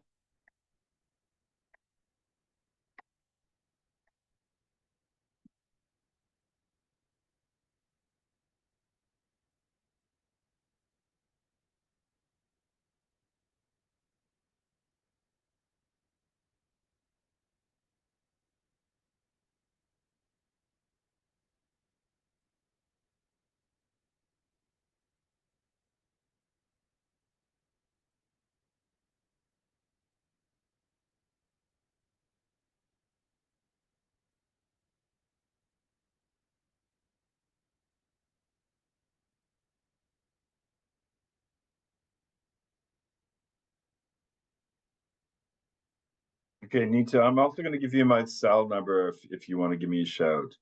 Okay, Nita, I'm also going to give you my cell number if you want to give me a shout.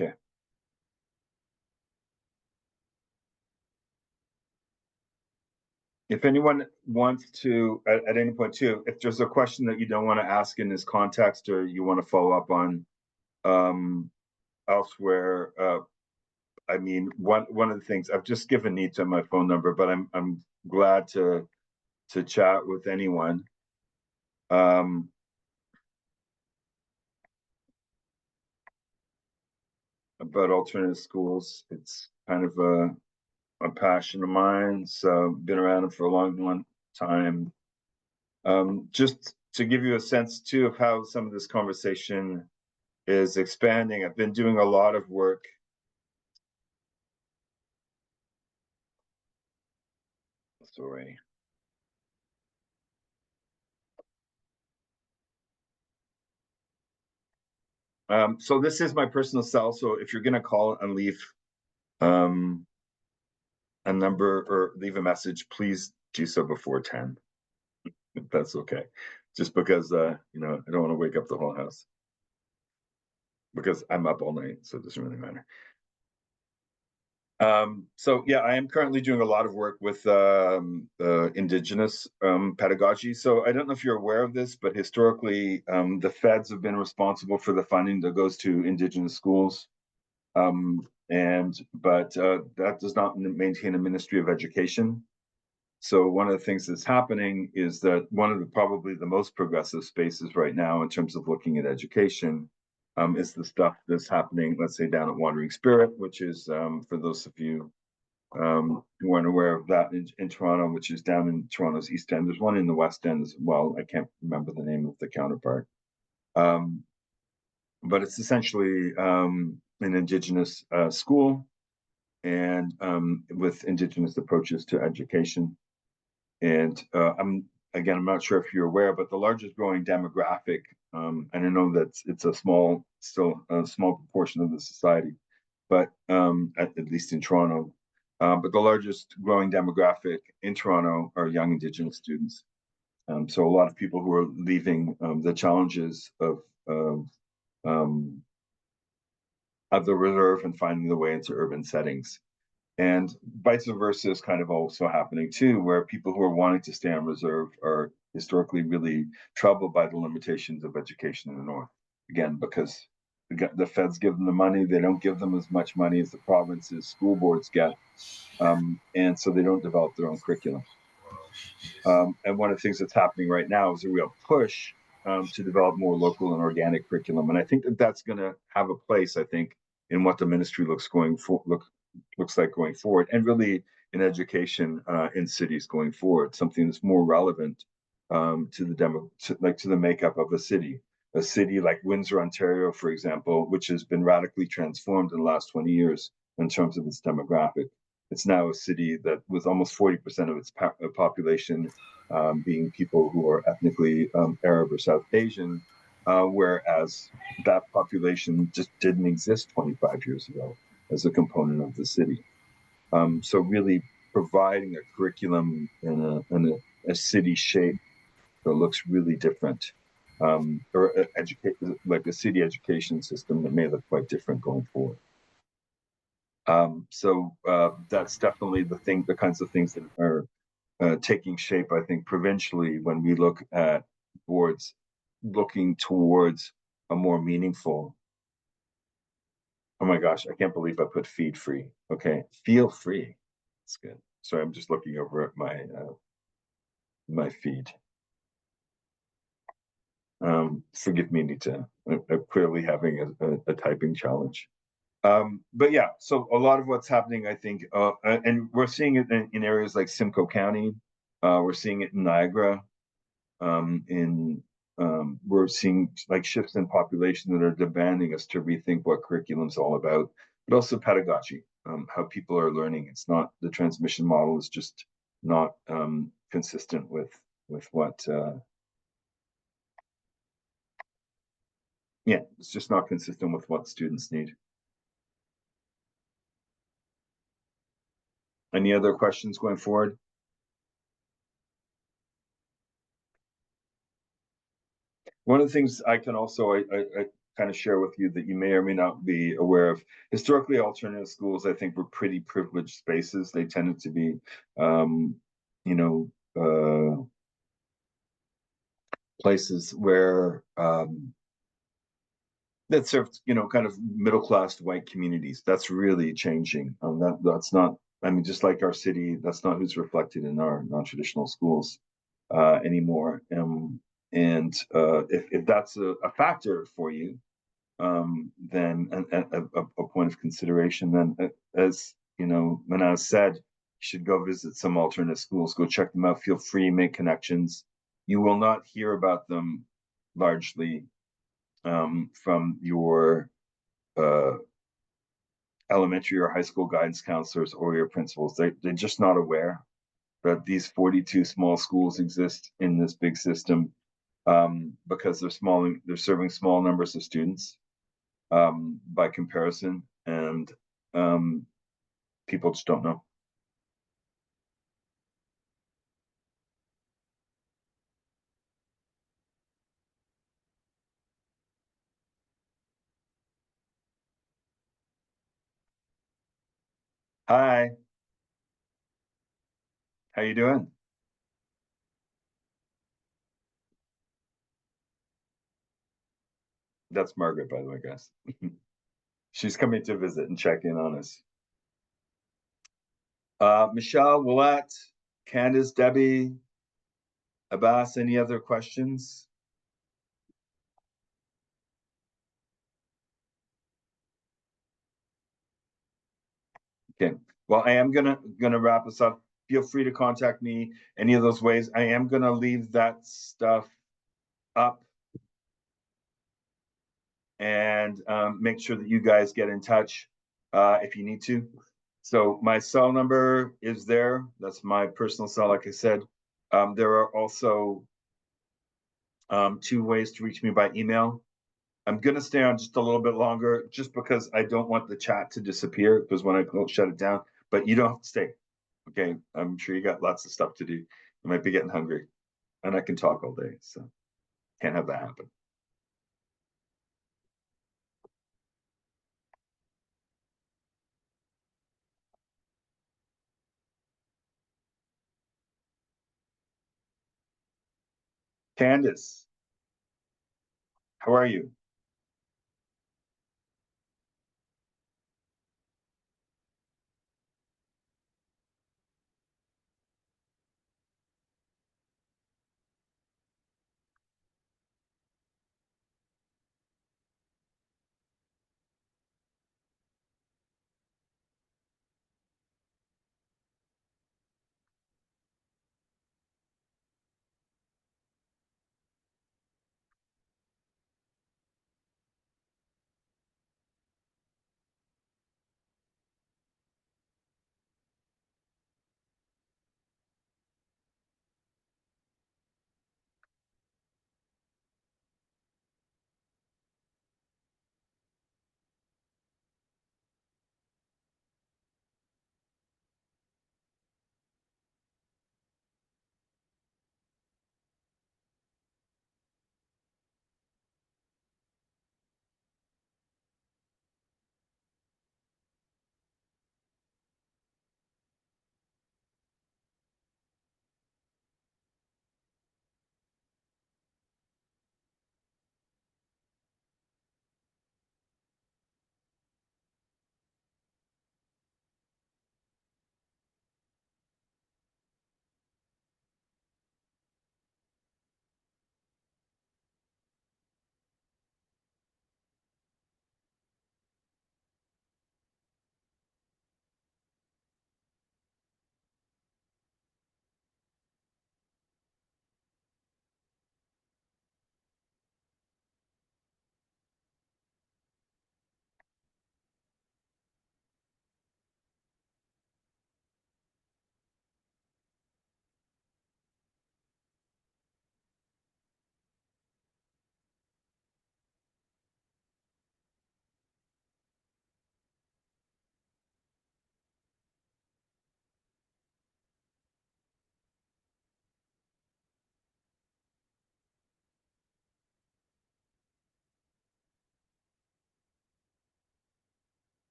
Okay. If anyone wants to, at any point too, if there's a question that you don't want to ask in this context or you want to follow up on elsewhere, I mean, one of the things I've just given Nita my phone number, but I'm glad to chat with anyone. About alternative schools. It's kind of a passion of mine. So been around it for a long time. Just to give you a sense too of how some of this conversation is expanding. I've been doing a lot of work. Sorry. So this is my personal cell. So if you're going to call and leave a number or leave a message, please do so before 10. If that's okay. Just because, I don't want to wake up the whole house. Because I'm up all night, so it doesn't really matter. So yeah, I am currently doing a lot of work with indigenous pedagogy. So I don't know if you're aware of this, but historically, the feds have been responsible for the funding that goes to indigenous schools. But that does not maintain a Ministry of Education. So one of the things that's happening is that one of the probably the most progressive spaces right now in terms of looking at education is the stuff that's happening, let's say, down at Wandering Spirit, which is, for those of you who aren't aware of that, in Toronto, which is down in Toronto's East End. There's one in the West End as well. I can't remember the name of the counterpart. But it's essentially an Indigenous school and with Indigenous approaches to education. And I'm not sure if you're aware, but the largest growing demographic, and I know that it's still a small proportion of the society, but at least in Toronto, but the largest growing demographic in Toronto are young Indigenous students. So a lot of people who are leaving the challenges of the reserve and finding the way into urban settings. And vice versa is kind of also happening too, where people who are wanting to stay on reserve are historically really troubled by the limitations of education in the North. Again, because the feds give them the money, they don't give them as much money as the provinces, school boards get, and so they don't develop their own curriculum. And one of the things that's happening right now is a real push to develop more local and organic curriculum. And I think that that's going to have a place, I think, in what the ministry looks like going forward, and really in education in cities going forward, something that's more relevant to the makeup of a city. A city like Windsor, Ontario, for example, which has been radically transformed in the last 20 years in terms of its demographic. It's now a city that with almost 40% of its population being people who are ethnically Arab or South Asian, whereas that population just didn't exist 25 years ago as a component of the city. So really providing a curriculum in a city shape that looks really different, or like a city education system that may look quite different going forward. So that's definitely the kinds of things that are taking shape, I think, provincially when we look at boards looking towards a more meaningful. Oh my gosh, I can't believe I put feed free. Okay, feel free. That's good. So I'm just looking over at my feed. Forgive me, Nita. I'm clearly having a typing challenge. But yeah, so a lot of what's happening, I think, and we're seeing it in areas like Simcoe County. We're seeing it in Niagara. We're seeing like shifts in population that are demanding us to rethink what curriculum's all about, but also pedagogy, how people are learning. It's not the transmission model is just not consistent with what. Yeah, it's just not consistent with what students need. Any other questions going forward? One of the things I can also I kind of share with you that you may or may not be aware of. Historically, alternative schools, I think, were pretty privileged spaces. They tended to be, places where that served, kind of middle-class white communities. That's really changing. That's not. I mean, just like our city, that's not who's reflected in our non-traditional schools anymore. And if that's a factor for you, then a point of consideration. Then, as Manaz said, you should go visit some alternate schools. Go check them out. Feel free, make connections. You will not hear about them largely from your elementary or high school guidance counselors or your principals. They're just not aware that these 42 small schools exist in this big system because they're small. They're serving small numbers of students by comparison, and people just don't know. Hi, how you doing? That's Margaret, by the way, guys. She's coming to visit and check in on us. Michelle, Willette, Candace, Debbie, Abbas, any other questions? Okay, well, I am gonna wrap this up. Feel free to contact me any of those ways. I am gonna leave that stuff up and make sure that you guys get in touch if you need to. So my cell number is there. That's my personal cell, like I said. There are also 2 ways to reach me by email. I'm gonna stay on just a little bit longer, just because I don't want the chat to disappear, because when I shut it down, but you don't have to stay. Okay, I'm sure you got lots of stuff to do. You might be getting hungry, and I can talk all day, so can't have that happen. Candace, how are you?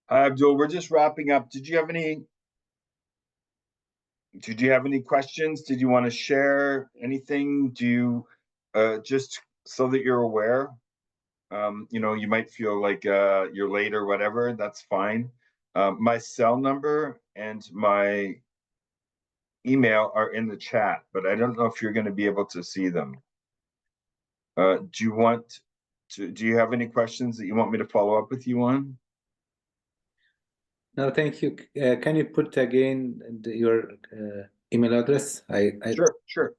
Hi, Abdul. We're just wrapping up. Did you have any questions? Did you want to share anything? Do you just so that you're aware? You might feel like you're late or whatever. That's fine. My cell number and my email are in the chat, but I don't know if you're going to be able to see them. Do you have any questions that you want me to follow up with you on? No, thank you. Can you put again your email address? Sure.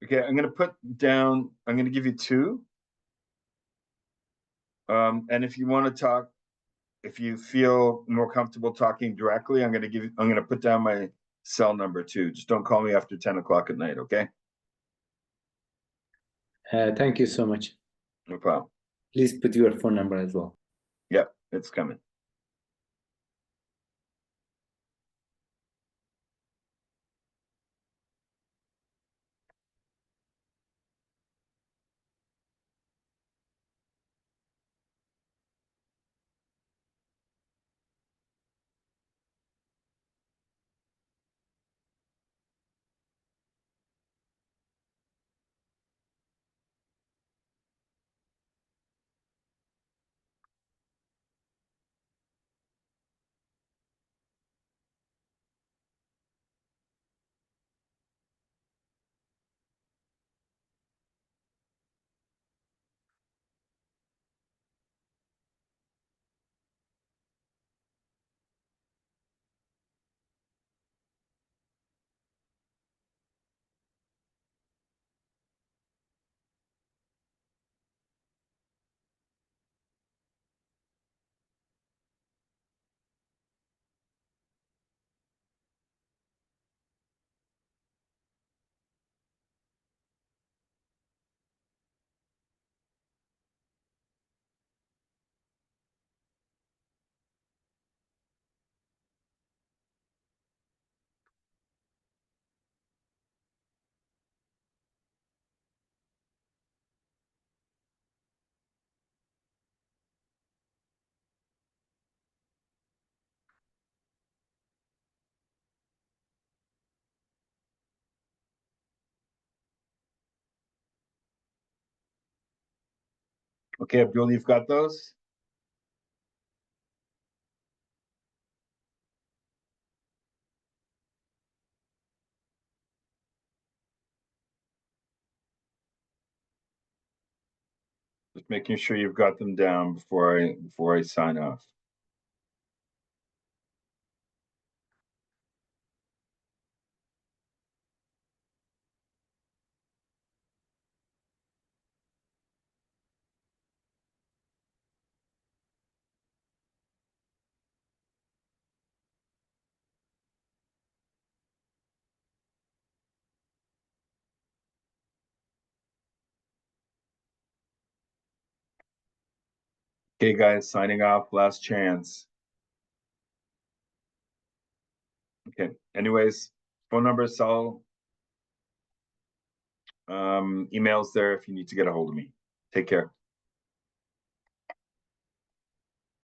Okay, I'm gonna put down, I'm gonna give you two. And if you want to talk, if you feel more comfortable talking directly, I'm gonna put down my cell number too. Just don't call me after 10 o'clock at night, okay? Thank you so much. No problem. Please put your phone number as well. Yep, it's coming. Okay, Abdul, you've got those? Just making sure you've got them down before I sign off. Okay, guys, signing off, last chance. Okay, anyways, phone number, cell, emails there if you need to get a hold of me. Take care.